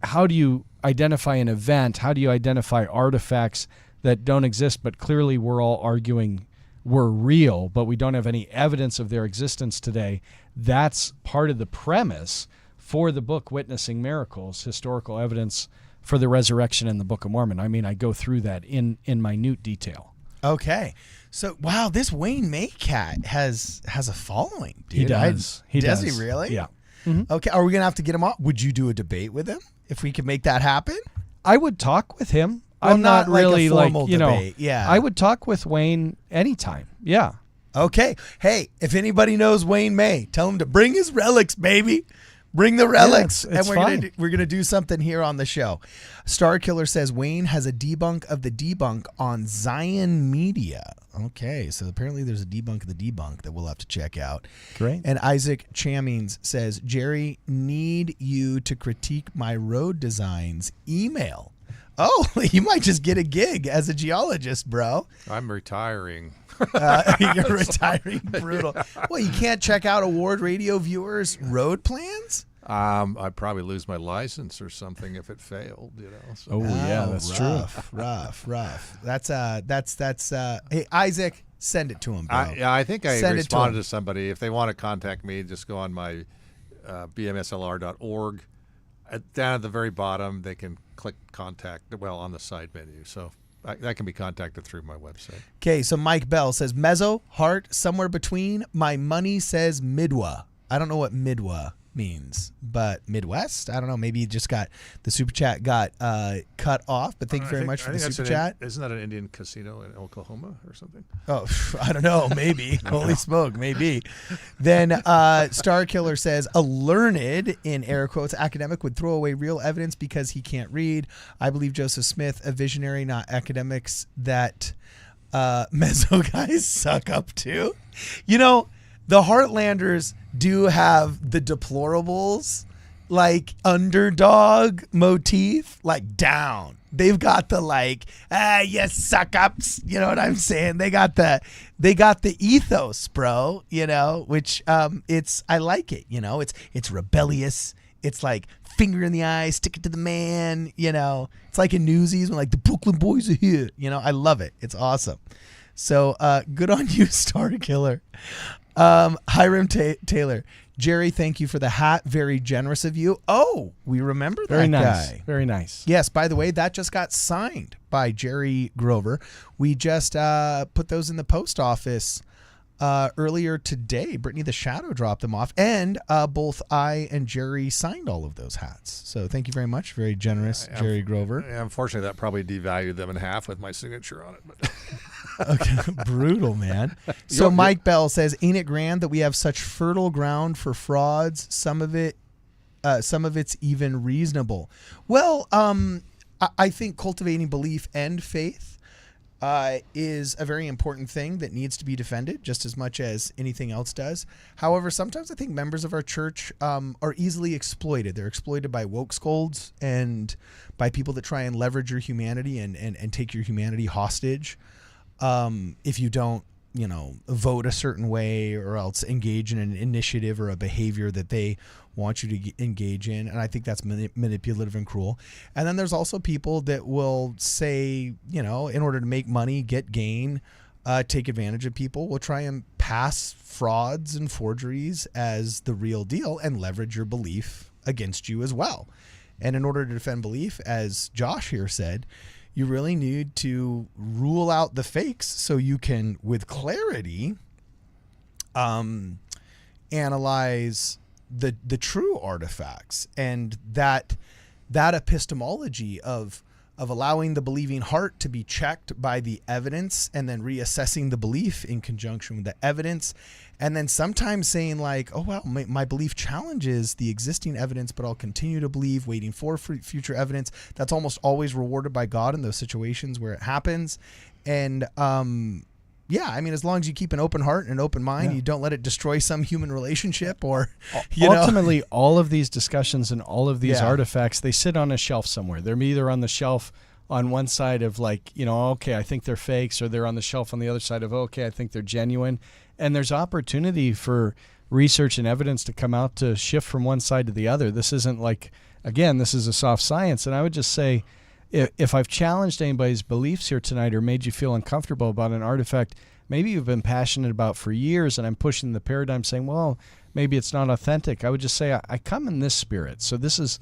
how do you identify an event? How do you identify artifacts that don't exist, but clearly we're all arguing were real, but we don't have any evidence of their existence today? That's part of the premise for the book Witnessing Miracles, historical evidence for the resurrection in the Book of Mormon. I mean, I go through that in minute detail. Okay. So, wow, this Wayne May cat has a following, dude. He does. Does he really? Yeah. Okay. Are we going to have to get him on? Would you do a debate with him if we could make that happen? I would talk with him. Well, I'm not like a really formal debate. Yeah. I would talk with Wayne anytime. Yeah. Okay. Hey, if anybody knows Wayne May, tell him to bring his relics, baby. Bring the relics, Yeah, it's and we're gonna do something here on the show. Star Killer says Wayne has a debunk of the debunk on Zion Media. Okay, so apparently there's a debunk of the debunk that we'll have to check out. Great. And Isaac Chamings says, Jerry, need you to critique my road designs. Email. Oh, you might just get a gig as a geologist, bro. I'm retiring. You're retiring. Brutal. Well, you can't check out Award Radio viewers' road plans? I'd probably lose my license or something if it failed, So. Oh, yeah, that's true. Rough. That's hey, Isaac, send it to him, bro. I think I Send it to responded him. to somebody. If they want to contact me, just go on my bmslr.org. Down at the very bottom, they can click contact, on the side menu. So that can be contacted through my website. Okay, so Mike Bell says, Mezzo, heart, somewhere between. My money says Midwa. I don't know what Midwa means, but Midwest? I don't know. Maybe you just got the super chat got cut off, but thank you very much for the super chat. Isn't that an Indian casino in Oklahoma or something? Oh, I don't know. Maybe. Holy smoke. Maybe. Then Star Killer says, a learned, in air quotes, academic would throw away real evidence because he can't read. I believe Joseph Smith, a visionary, not academics, that Mezzo guys suck up to. The Heartlanders do have the deplorables, like underdog motif, like down. They've got the you suck ups. You know what I'm saying? They got the ethos, bro. Which I like it. It's rebellious. It's like finger in the eye, stick it to the man. It's like in Newsies when like the Brooklyn Boys are here. I love it. It's awesome. So good on you, Star Killer. Hiram Taylor. Jerry, thank you for the hat. Very generous of you. Oh, we remember that Very nice. guy. Very nice. Yes, by the way, that just got signed by Jerry Grover. We just put those in the post office earlier today. Brittany the Shadow dropped them off, and both I and Jerry signed all of those hats. So thank you very much. Very generous, Jerry Grover. Yeah, unfortunately, that probably devalued them in half with my signature on it. But Okay, brutal, man. So Mike Bell says, ain't it grand that we have such fertile ground for frauds? Some of it's even reasonable. Well, I think cultivating belief and faith is a very important thing that needs to be defended just as much as anything else does. However, sometimes I think members of our church are easily exploited. They're exploited by woke scolds and by people that try and leverage your humanity and take your humanity hostage. If you don't, vote a certain way or else engage in an initiative or a behavior that they want you to engage in. And I think that's manipulative and cruel. And then there's also people that will say, in order to make money, get gain, take advantage of people, will try and pass frauds and forgeries as the real deal and leverage your belief against you as well. And in order to defend belief, as Josh here said, you really need to rule out the fakes so you can, with clarity, analyze the true artifacts. And that epistemology of allowing the believing heart to be checked by the evidence and then reassessing the belief in conjunction with the evidence. And then sometimes saying like, oh, well, my belief challenges the existing evidence, but I'll continue to believe, waiting for future evidence. That's almost always rewarded by God in those situations where it happens. And, yeah, I mean, as long as you keep an open heart and an open mind, you don't let it destroy some human relationship or, ultimately, all of these discussions and all of these artifacts, they sit on a shelf somewhere. They're either on the shelf on one side of like, okay, I think they're fakes, or they're on the shelf on the other side of, okay, I think they're genuine. And there's opportunity for research and evidence to come out to shift from one side to the other. This isn't like, again, this is a soft science. And I would just say, if I've challenged anybody's beliefs here tonight or made you feel uncomfortable about an artifact maybe you've been passionate about for years, and I'm pushing the paradigm saying, well, maybe it's not authentic, I would just say I come in this spirit. So this is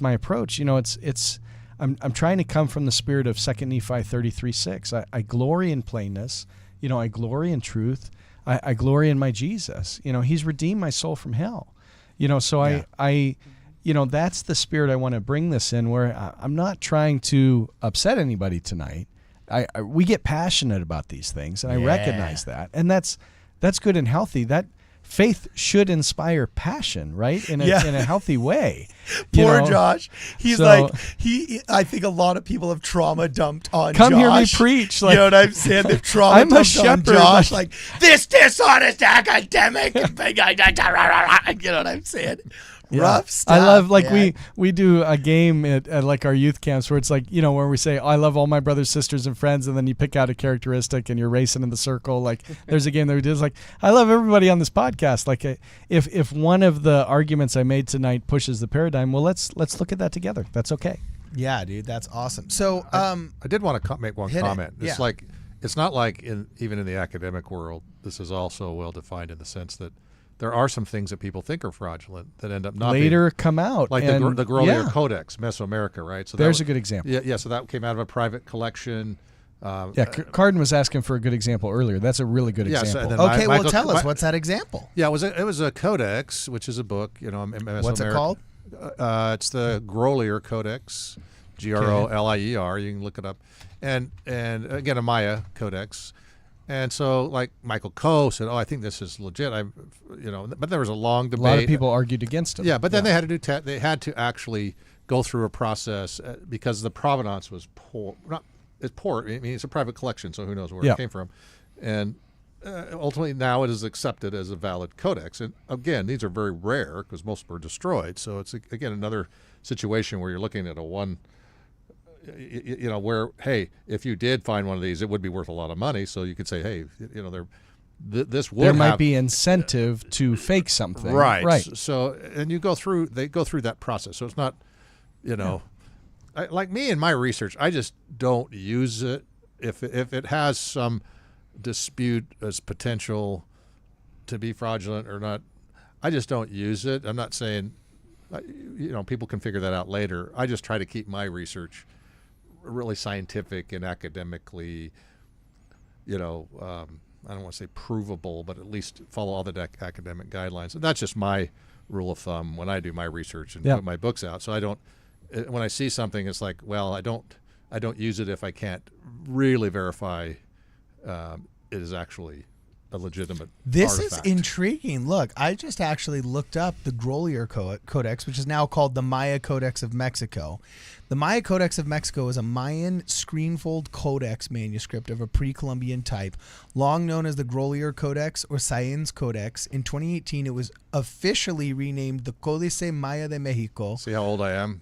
my approach. I'm trying to come from the spirit of 2 Nephi 33:6. I glory in plainness. I glory in truth. I glory in my Jesus. He's redeemed my soul from hell. So that's the spirit I want to bring this in, where I'm not trying to upset anybody tonight. We get passionate about these things, and I recognize that, and that's good and healthy. That faith should inspire passion, right? In a healthy way. Poor Josh. He's I think a lot of people have trauma dumped on Josh. Come hear me preach. You know what I'm saying? They've trauma dumped on Josh. Like, this dishonest academic. You know what I'm saying? Yeah. Rough stuff. I love, we do a game at like our youth camps where it's like, where we say, I love all my brothers, sisters, and friends, and then you pick out a characteristic and you're racing in the circle. Like, there's a game that we did. It's like, I love everybody on this podcast. Like, if one of the arguments I made tonight pushes the paradigm, well, let's look at that together. That's okay. Yeah, dude, that's awesome. So I did want to make one comment. It's like, it's not like even in the academic world, this is also well defined in the sense that there are some things that people think are fraudulent that end up not later come out, like the Grolier Codex, Mesoamerica, right? So there's a good example. Yeah. So that came out of a private collection. Carden was asking for a good example earlier. That's a really good example. So, tell us, what's that example? Yeah, it was a codex, which is a book. Mesoamerica. What's it called? It's the Grolier Codex, Grolier. You can look it up, and again a Maya Codex. And so, like, Michael Coe said, "Oh, I think this is legit." But there was a long debate. A lot of people argued against it. Yeah, but then they had to they had to actually go through a process because the provenance was poor. It's poor. I mean, it's a private collection, so who knows where it came from. And ultimately, now it is accepted as a valid codex. And again, these are very rare because most were destroyed. So it's again another situation where you're looking at a one. Where, hey, if you did find one of these, it would be worth a lot of money. So you could say, hey, this would there might be incentive to fake something, right? So, and they go through that process. So it's not, like me in my research, I just don't use it if it has some dispute as potential to be fraudulent or not. I just don't use it. I'm not saying, people can figure that out later. I just try to keep my research really scientific and academically, I don't want to say provable, but at least follow all the academic guidelines. And that's just my rule of thumb when I do my research and put my books out. So I don't, when I see something, it's like, well, I don't use it if I can't really verify it is actually a legitimate artifact. Is intriguing. Look, I just actually looked up the Grolier Codex, which is now called the Maya Codex of Mexico. The Maya Codex of Mexico is a Mayan screenfold codex manuscript of a pre-Columbian type, long known as the Grolier Codex or Sáenz Codex. In 2018, it was officially renamed the Códice Maya de Mexico. See how old I am?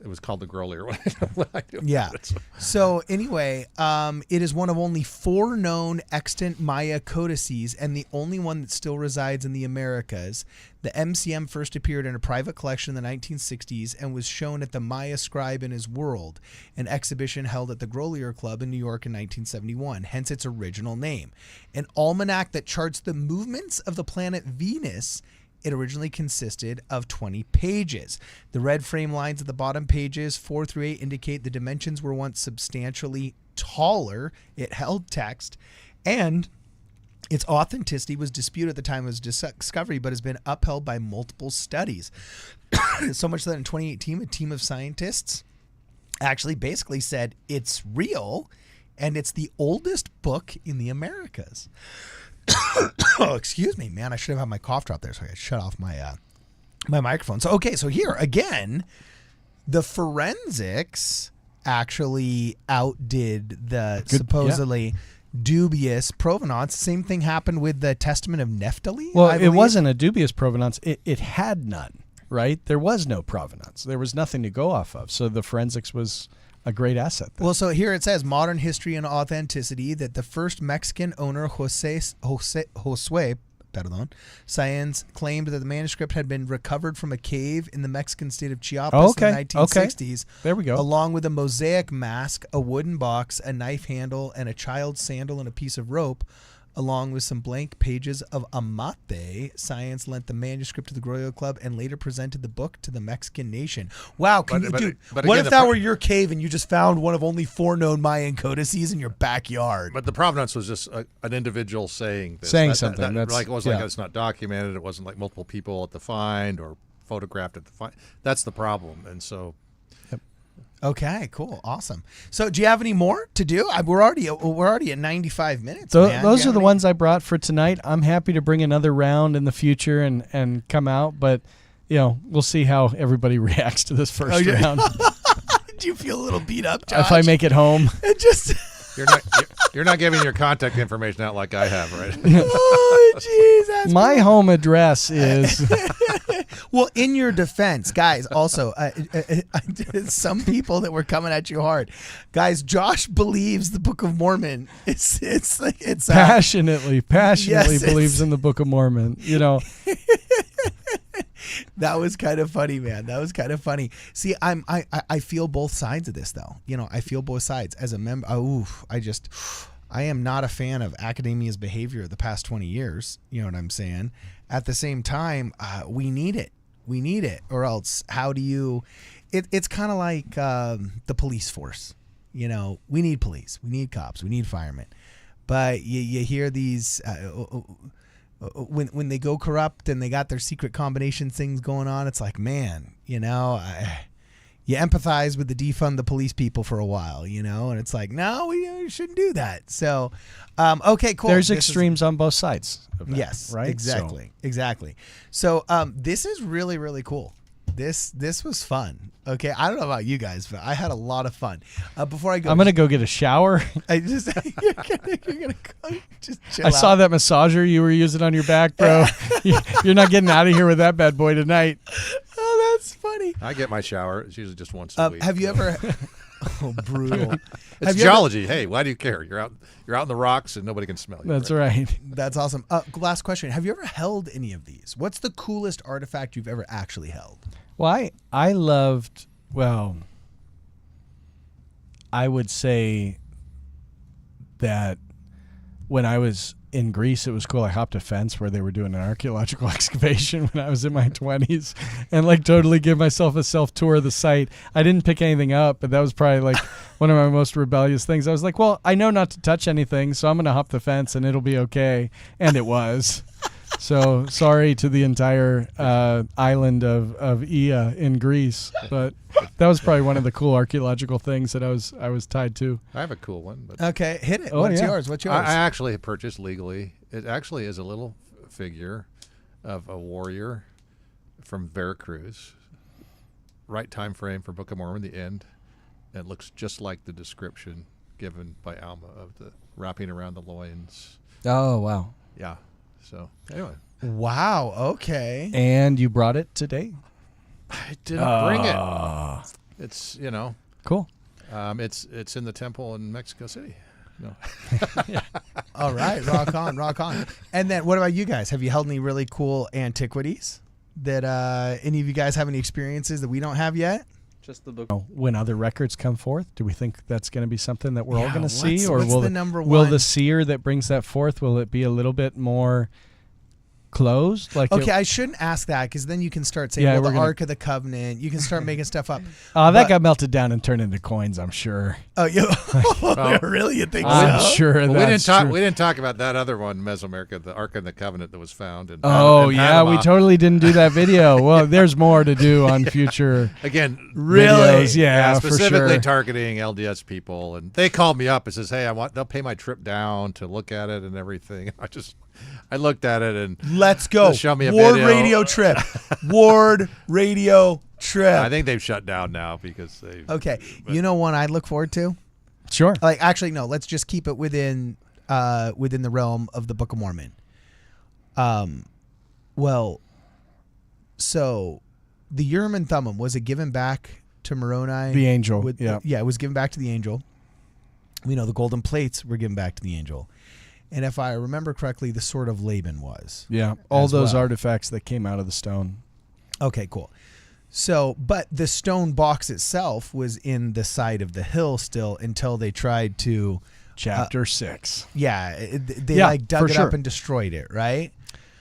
It was called the Grolier when I do it. So anyway, it is one of only 4 known extant Maya codex codices and the only one that still resides in the Americas. The MCM first appeared in a private collection in the 1960s and was shown at the Maya Scribe in His World, an exhibition held at the Grolier Club in New York in 1971, hence its original name. An almanac that charts the movements of the planet Venus. It originally consisted of 20 pages. The red frame lines at the bottom pages 4 through 8 indicate the dimensions were once substantially taller. It held text, and its authenticity was disputed at the time of its discovery, but has been upheld by multiple studies. So much that in 2018, a team of scientists actually basically said it's real, and it's the oldest book in the Americas. Oh, excuse me, man. I should have had my cough drop there, so I shut off my my microphone. So, okay, so here, again, the forensics actually outdid the supposedly dubious provenance. Same thing happened with the Testament of Nephthali. Well, it wasn't a dubious provenance. It had none, right? There was no provenance. There was nothing to go off of. So the forensics was a great asset then. Well, so here it says, Modern History and Authenticity, that the first Mexican owner, Josue Sáenz, claimed that the manuscript had been recovered from a cave in the Mexican state of Chiapas in the 1960s. There we go. Along with a mosaic mask, a wooden box, a knife handle, and a child's sandal and a piece of rope. Along with some blank pages of amate, Sáenz lent the manuscript to the Grolier Club and later presented the book to the Mexican nation. Wow, dude, what if that were your cave and you just found one of only 4 known Mayan codices in your backyard? But the provenance was just an individual saying this. Something. Like it wasn't like it's not documented. It wasn't like multiple people at the find or photographed at the find. That's the problem. And so... Okay, cool, awesome. So, do you have any more to do? We're already at 95 minutes. Man. Those are the ones I brought for tonight. I'm happy to bring another round in the future and come out, but we'll see how everybody reacts to this first round. Do you feel a little beat up, Josh? If I make it home, You're not giving your contact information out like I have, right? Oh, jeez. My home address is. Well, in your defense, guys, also, some people that were coming at you hard. Guys, Josh believes the Book of Mormon. It's passionately yes, believes in the Book of Mormon. That was kind of funny, man. That was kind of funny. See, I feel both sides of this, though. I feel both sides as a member. I am not a fan of academia's behavior the past 20 years. You know what I'm saying? At the same time, we need it. We need it, or else how do you? It's kind of like the police force. We need police, we need cops, we need firemen, but you hear these when they go corrupt and they got their secret combination things going on. It's like, man, you empathize with the defund the police people for a while, and it's like, no, we shouldn't do that. So, okay, cool. There's extremes on both sides of that, yes, right? Exactly. So, this is really, really cool. This was fun. Okay, I don't know about you guys, but I had a lot of fun. Before I go, I'm gonna go get a shower. you're gonna go, just chill I saw that massager you were using on your back, bro. You're not getting out of here with that bad boy tonight. Oh, that's funny. I get my shower. It's usually just once a week. Have you ever? Oh, brutal. It's geology. Hey, why do you care? You're out in the rocks and nobody can smell you. That's right. That's awesome. Last question. Have you ever held any of these? What's the coolest artifact you've ever actually held? Well, I loved, I would say that when I was in Greece, it was cool. I hopped a fence where they were doing an archaeological excavation when I was in my 20s and totally gave myself a self-tour of the site. I didn't pick anything up, but that was probably one of my most rebellious things. I was like, well, I know not to touch anything, so I'm going to hop the fence and it'll be okay. And it was. So sorry to the entire island of Ia in Greece, but that was probably one of the cool archaeological things that I was tied to. I have a cool one. But okay, hit it. What's yours? I actually purchased legally. It actually is a little figure of a warrior from Veracruz. Right time frame for Book of Mormon, the end. It looks just like the description given by Alma of the wrapping around the loins. Oh, wow. Yeah. So anyway. Wow. Okay. And you brought it today? I didn't bring it. It's cool. It's in the temple in Mexico City. No. All right, rock on, rock on. And then, what about you guys? Have you held any really cool antiquities that any of you guys have any experiences that we don't have yet? Just the book. When other records come forth, do we think that's going to be something that we're all Yeah, going to what's- see, or what's will the number will one? the seer that brings that forth, will it be a little bit more closed? Like, Okay, I shouldn't ask that because then you can start saying, Yeah, well, we're the gonna- Ark of the Covenant. You can start making stuff up. that but- got melted down and turned into coins, I'm sure. Oh, you really? You think I'm so? sure Well, that's true. we didn't talk about that other one, Mesoamerica, the Ark of the Covenant that was found. In Oh, in yeah, we Panama. totally didn't do that video. Well, there's more to do on future Again, videos. Yeah, for specifically sure. targeting LDS people, and they called me up and says, "Hey, they'll pay my trip down to look at it and everything." I looked at it and Let's go. Show me a Ward video. radio trip. Ward radio trip. I think they've shut down now because they. Okay, you know one I look forward to? Sure. Like, actually, no. Let's just keep it within the realm of the Book of Mormon. Well, so the Urim and Thummim, was it given back to Moroni? The angel, yeah. Yeah, it was given back to the angel. We know the golden plates were given back to the angel. And if I remember correctly, the sword of Laban was. Yeah, all as those well. artifacts that came out of the stone. Okay, cool. So, but the stone box itself was in the side of the hill still until they tried to, Chapter 6. they Yeah, like dug for it sure. up and destroyed it, right?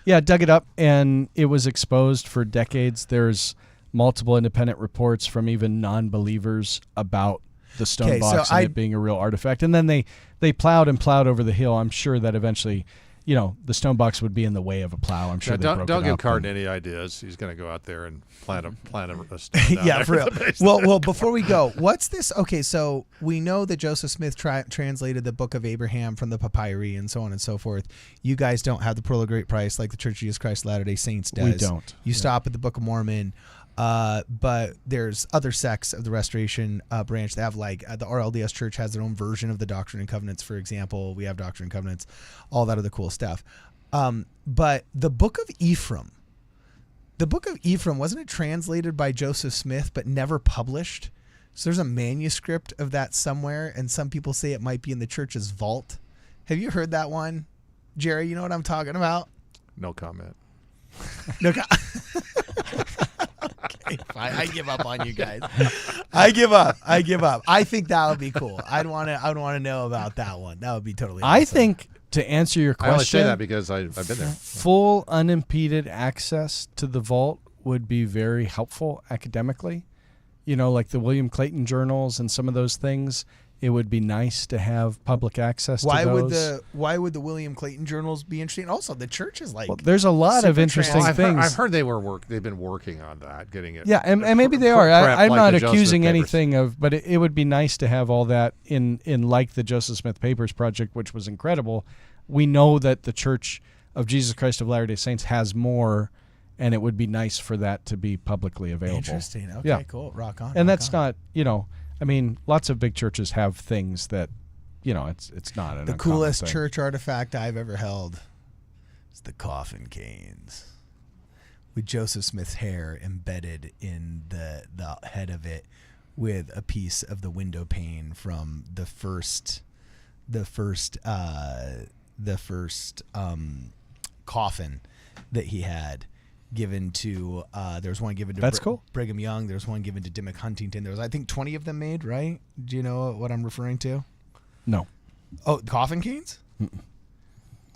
Yeah, dug it up, and it was exposed for decades. There's multiple independent reports from even non-believers about the stone Okay, so box and it being a real artifact. And then they plowed and plowed over the hill. I'm sure that eventually, the stone box would be in the way of a plow. I'm sure they broke don't it give up Cardin and- any ideas. He's going to go out there and plant a stone down Yeah, there. for real. Well, before we go, what's this? Okay, so we know that Joseph Smith translated the Book of Abraham from the papyri and so on and so forth. You guys don't have the Pearl of Great Price like the Church of Jesus Christ of Latter-day Saints does. We don't. You Yeah. stop at the Book of Mormon. But there's other sects of the Restoration branch that have the RLDS Church has their own version of the Doctrine and Covenants, for example. We have Doctrine and Covenants, all that other cool stuff. But the Book of Ephraim, wasn't it translated by Joseph Smith but never published? So there's a manuscript of that somewhere, and some people say it might be in the church's vault. Have you heard that one? Jerry, you know what I'm talking about? No comment. No. Okay, fine. I give up on you guys. I give up. I think that would be cool. I'd want to know about that one. That would be totally awesome. I think, to answer your I only say question, that because I've been there. full unimpeded access to the vault would be very helpful academically. Like the William Clayton journals and some of those things. It would be nice to have public access to those. Why would the William Clayton journals be interesting? Also, the church is Well, there's a lot of super interesting Well, things. I've heard they've been working on that, getting it. Yeah, and maybe they are. I'm not accusing anything of, but it would be nice to have all that in like the Joseph Smith Papers project, which was incredible. We know that the Church of Jesus Christ of Latter-day Saints has more, and it would be nice for that to be publicly available. interesting. Okay, Yeah. cool. Rock on. And that's not, lots of big churches have things that, it's not an the uncommon coolest thing. church artifact I've ever held. It's the coffin canes with Joseph Smith's hair embedded in the head of it, with a piece of the window pane from the first coffin that he had given to. There's one given to That's cool. Brigham Young. There's one given to Dimmock Huntington. There was, I think, 20 of them made. Right? Do you know what I'm referring to? No. Oh, coffin canes.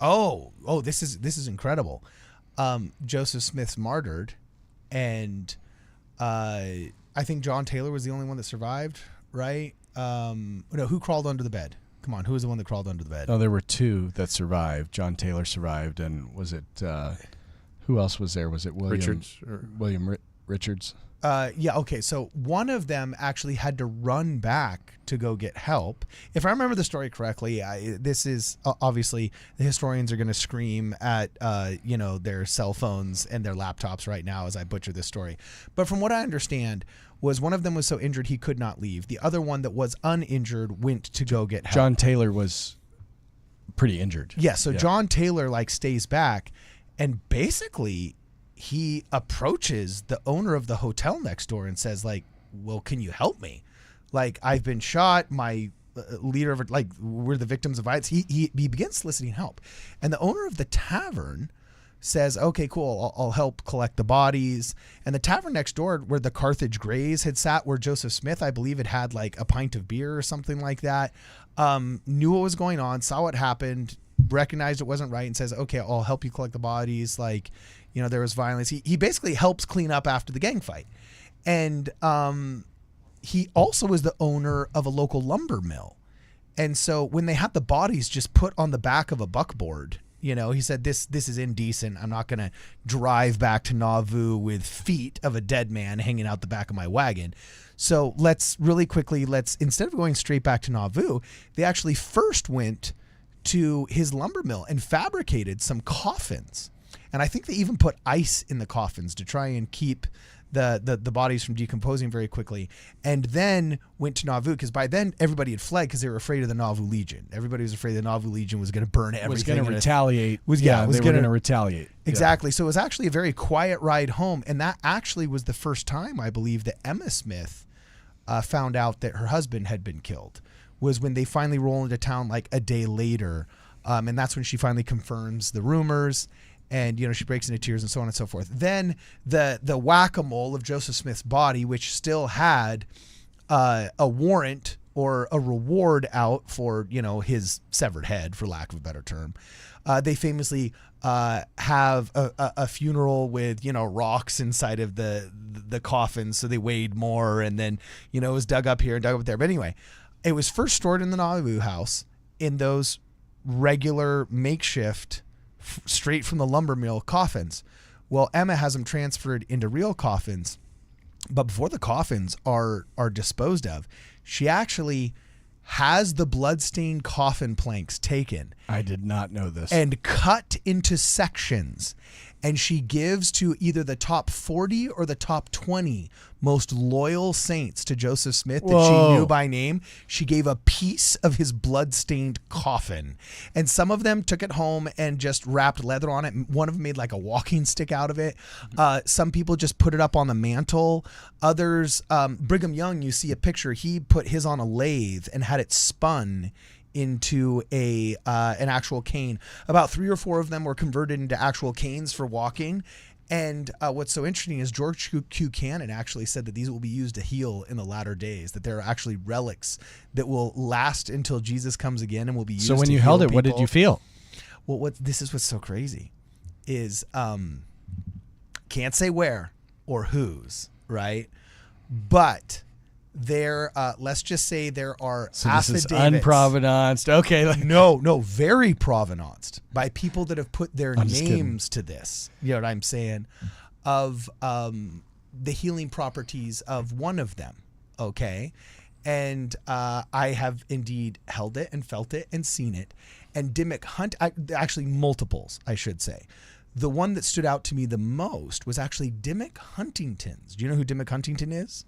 Oh, this is incredible. Joseph Smith's martyred, and I think John Taylor was the only one that survived, right? No, who crawled under the bed? Come on, who was the one that crawled under the bed? No, there were two that survived. John Taylor survived, and was it who else was there? Was it William Richards? William Richards? Yeah, okay. So one of them actually had to run back to go get help. If I remember the story correctly, this is obviously the historians are going to scream at their cell phones and their laptops right now as I butcher this story. But from what I understand, was one of them was so injured he could not leave. The other one that was uninjured went to go get help. John Taylor was pretty injured. Yeah, so John Taylor stays back, and basically he approaches the owner of the hotel next door and says, well, can you help me? I've been shot. My leader of like we're the victims of violence. He begins soliciting help, and the owner of the tavern says, okay, cool, I'll help collect the bodies. And the tavern next door where the Carthage Greys had sat, where Joseph Smith, I believe, had like a pint of beer or something like that, knew what was going on, saw what happened, recognized it wasn't right, and says, okay, I'll help you collect the bodies. Like, you know, there was violence. He basically helps clean up after the gang fight. And he also was the owner of a local lumber mill. And so when they had the bodies just put on the back of a buckboard, you know, he said, this is indecent. I'm not going to drive back to Nauvoo with feet of a dead man hanging out the back of my wagon. So let's really quickly, instead of going straight back to Nauvoo, they actually first went to his lumber mill and fabricated some coffins. And I think they even put ice in the coffins to try and keep the bodies from decomposing very quickly, and then went to Nauvoo, because by then everybody had fled because they were afraid of the Nauvoo Legion. Everybody was afraid the Nauvoo Legion was going to burn everything. Was going to retaliate. They were going to retaliate. Exactly. So it was actually a very quiet ride home, and that actually was the first time, I believe, that Emma Smith found out that her husband had been killed, was when they finally roll into town like a day later, and that's when she finally confirms the rumors. And, you know, she breaks into tears and so on and so forth. Then the whack-a-mole of Joseph Smith's body, which still had a warrant or a reward out for, you know, his severed head, for lack of a better term. They famously have a funeral with, you know, rocks inside of the coffin, so they weighed more, and then, you know, it was dug up here and dug up there. But anyway, it was first stored in the Nauvoo house in those regular makeshift straight from the lumber mill coffins. Well, Emma has them transferred into real coffins, but before the coffins are disposed of, she actually has the bloodstained coffin planks taken. I did not know this. And cut into sections. And she gives to either the top 40 or the top 20 most loyal saints to Joseph Smith that she knew by name. She gave a piece of his bloodstained coffin. And some of them took it home and just wrapped leather on it. One of them made like a walking stick out of it. Some people just put it up on the mantle. Others, Brigham Young, you see a picture, he put his on a lathe and had it spun into an actual cane. About 3 or 4 of them were converted into actual canes for walking. And what's so interesting is George Q. Cannon actually said that these will be used to heal in the latter days, that they're actually relics that will last until Jesus comes again and will be used. So when to you heal held it, people. what did you feel? Well, this is what's so crazy is can't say where or whose, right? But there, let's just say there are So affidavits. this is unprovenanced. Okay. No, very provenanced by people that have put their I'm just names to this. You know what I'm saying? Of the healing properties of one of them. Okay. And I have indeed held it and felt it and seen it. And Dimmock Hunt, actually multiples, I should say. The one that stood out to me the most was actually Dimmock Huntington's. Do you know who Dimmock Huntington is?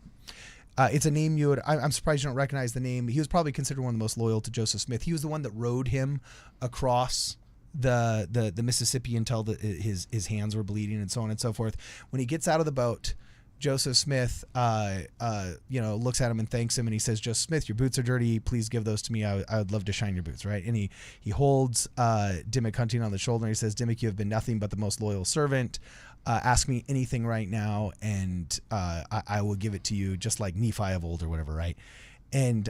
It's a name I'm surprised you don't recognize the name. He was probably considered one of the most loyal to Joseph Smith. He was the one that rode him across the Mississippi until his hands were bleeding and so on and so forth. When he gets out of the boat, Joseph Smith, looks at him and thanks him, and he says, "Joseph Smith, your boots are dirty. Please give those to me. I would love to shine your boots." Right? And he holds Dimmock Huntington on the shoulder, and he says, "Dimmock, you have been nothing but the most loyal servant. Ask me anything right now, and I will give it to you, just like Nephi of old," or whatever, right? And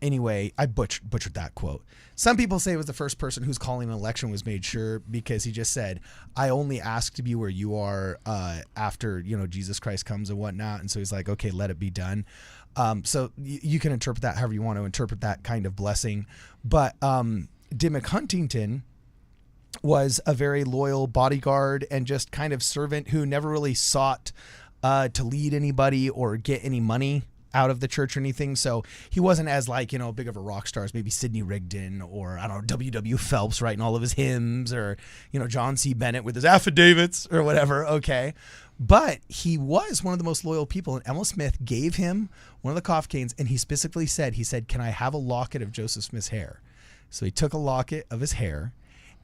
anyway, I butchered that quote. Some people say it was the first person whose calling an election was made sure, because he just said, "I only ask to be where you are after Jesus Christ comes and whatnot." And so he's like, "Okay, let it be done." So you can interpret that however you want to interpret that kind of blessing, but Dimmock Huntington was a very loyal bodyguard and just kind of servant who never really sought to lead anybody or get any money out of the church or anything. So he wasn't as big of a rock star as maybe Sidney Rigdon or, I don't know, W.W. Phelps writing all of his hymns, or, John C. Bennett with his affidavits or whatever. Okay. But he was one of the most loyal people, and Emma Smith gave him one of the coffin canes, and he specifically said, "Can I have a locket of Joseph Smith's hair?" So he took a locket of his hair.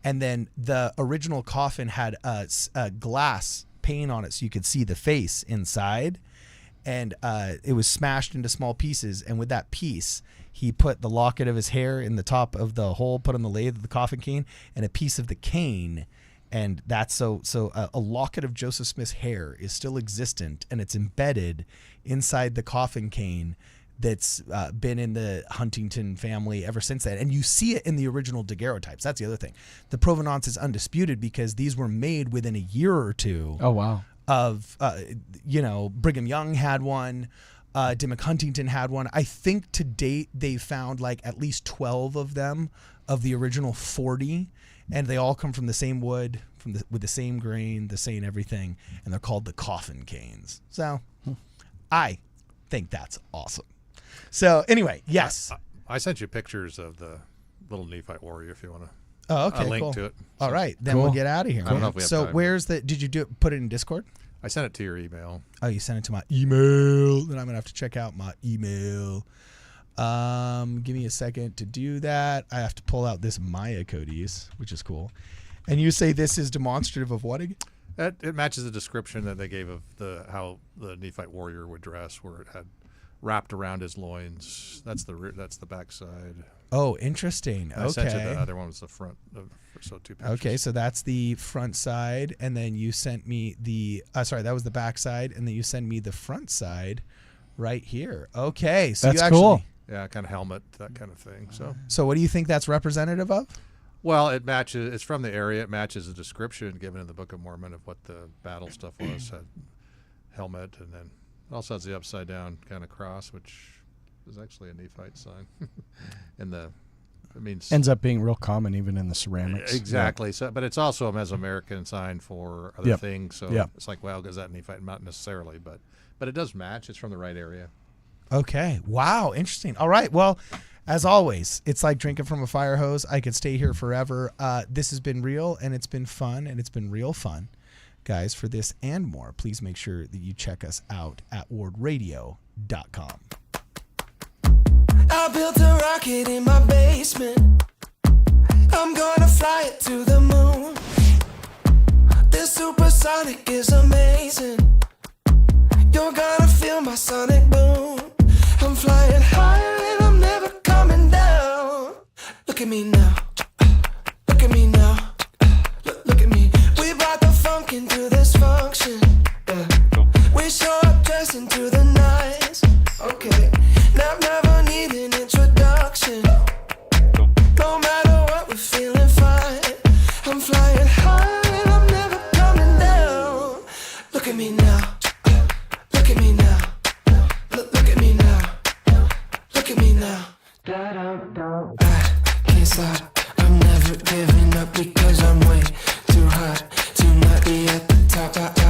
And then the original coffin had a glass pane on it so you could see the face inside. And it was smashed into small pieces. And with that piece, he put the locket of his hair in the top of the hole put on the lathe of the coffin cane, and a piece of the cane. And that's so a locket of Joseph Smith's hair is still existent, and it's embedded inside the coffin cane that's been in the Huntington family ever since then. And you see it in the original daguerreotypes. That's the other thing. The provenance is undisputed because these were made within a year or two. Oh, wow. Of, Brigham Young had one. Dimmock Huntington had one. I think to date they found like at least 12 of them of the original 40. And they all come from the same wood, with the same grain, the same everything, and they're called the coffin canes. So, I think that's awesome. So anyway, yes, I sent you pictures of the little Nephite warrior if you want to. Oh, okay, link cool. to it. All right, then Cool. we'll get out of here. I don't know if we have So time, where's the? Did you put it in Discord? I sent it to your email. Oh, you sent it to my email. Then I'm gonna have to check out my email. Give me a second to do that. I have to pull out this Maya Codice, which is cool. And you say this is demonstrative of what again? It matches the description that they gave of how the Nephite warrior would dress, where it had wrapped around his loins. That's the backside. Oh, interesting. I sent you the Okay. other one was the front. So 2 pictures. Okay, so that's the front side, and then you sent me the. That was the back side, and then you send me the front side, right here. Okay, so That's you actually, cool. Yeah, kind of helmet, that kind of thing. So what do you think that's representative of? Well, it matches. It's from the area. It matches the description given in the Book of Mormon of what the battle stuff was. Had helmet, and then it also has the upside down kind of cross, which is actually a Nephite sign. And it means Ends up being real common even in the ceramics. exactly. So, but it's also a Mesoamerican sign for other Yep. things. So Yep. it's like, well, is that Nephite? Not necessarily, but it does match. It's from the right area. Okay. Wow. Interesting. All right. Well, as always, it's like drinking from a fire hose. I could stay here forever. This has been real, and it's been fun, and it's been real fun. Guys, for this and more, please make sure that you check us out at wardradio.com. I built a rocket in my basement. I'm gonna fly it to the moon. This supersonic is amazing. You're gonna feel my sonic boom. I'm flying higher and I'm never coming down. Look at me now. Look at me now. Look at me. We brought the funk into this function. Yeah. We show up dressing to the nines. Okay. Never need an introduction. No matter what, we're feeling fine. I'm flying high and I'm never coming down. Look at me now. Look at me now. Look at me now. Look at me now. I can't stop. I'm never giving up because I'm way too hot to not be at the top.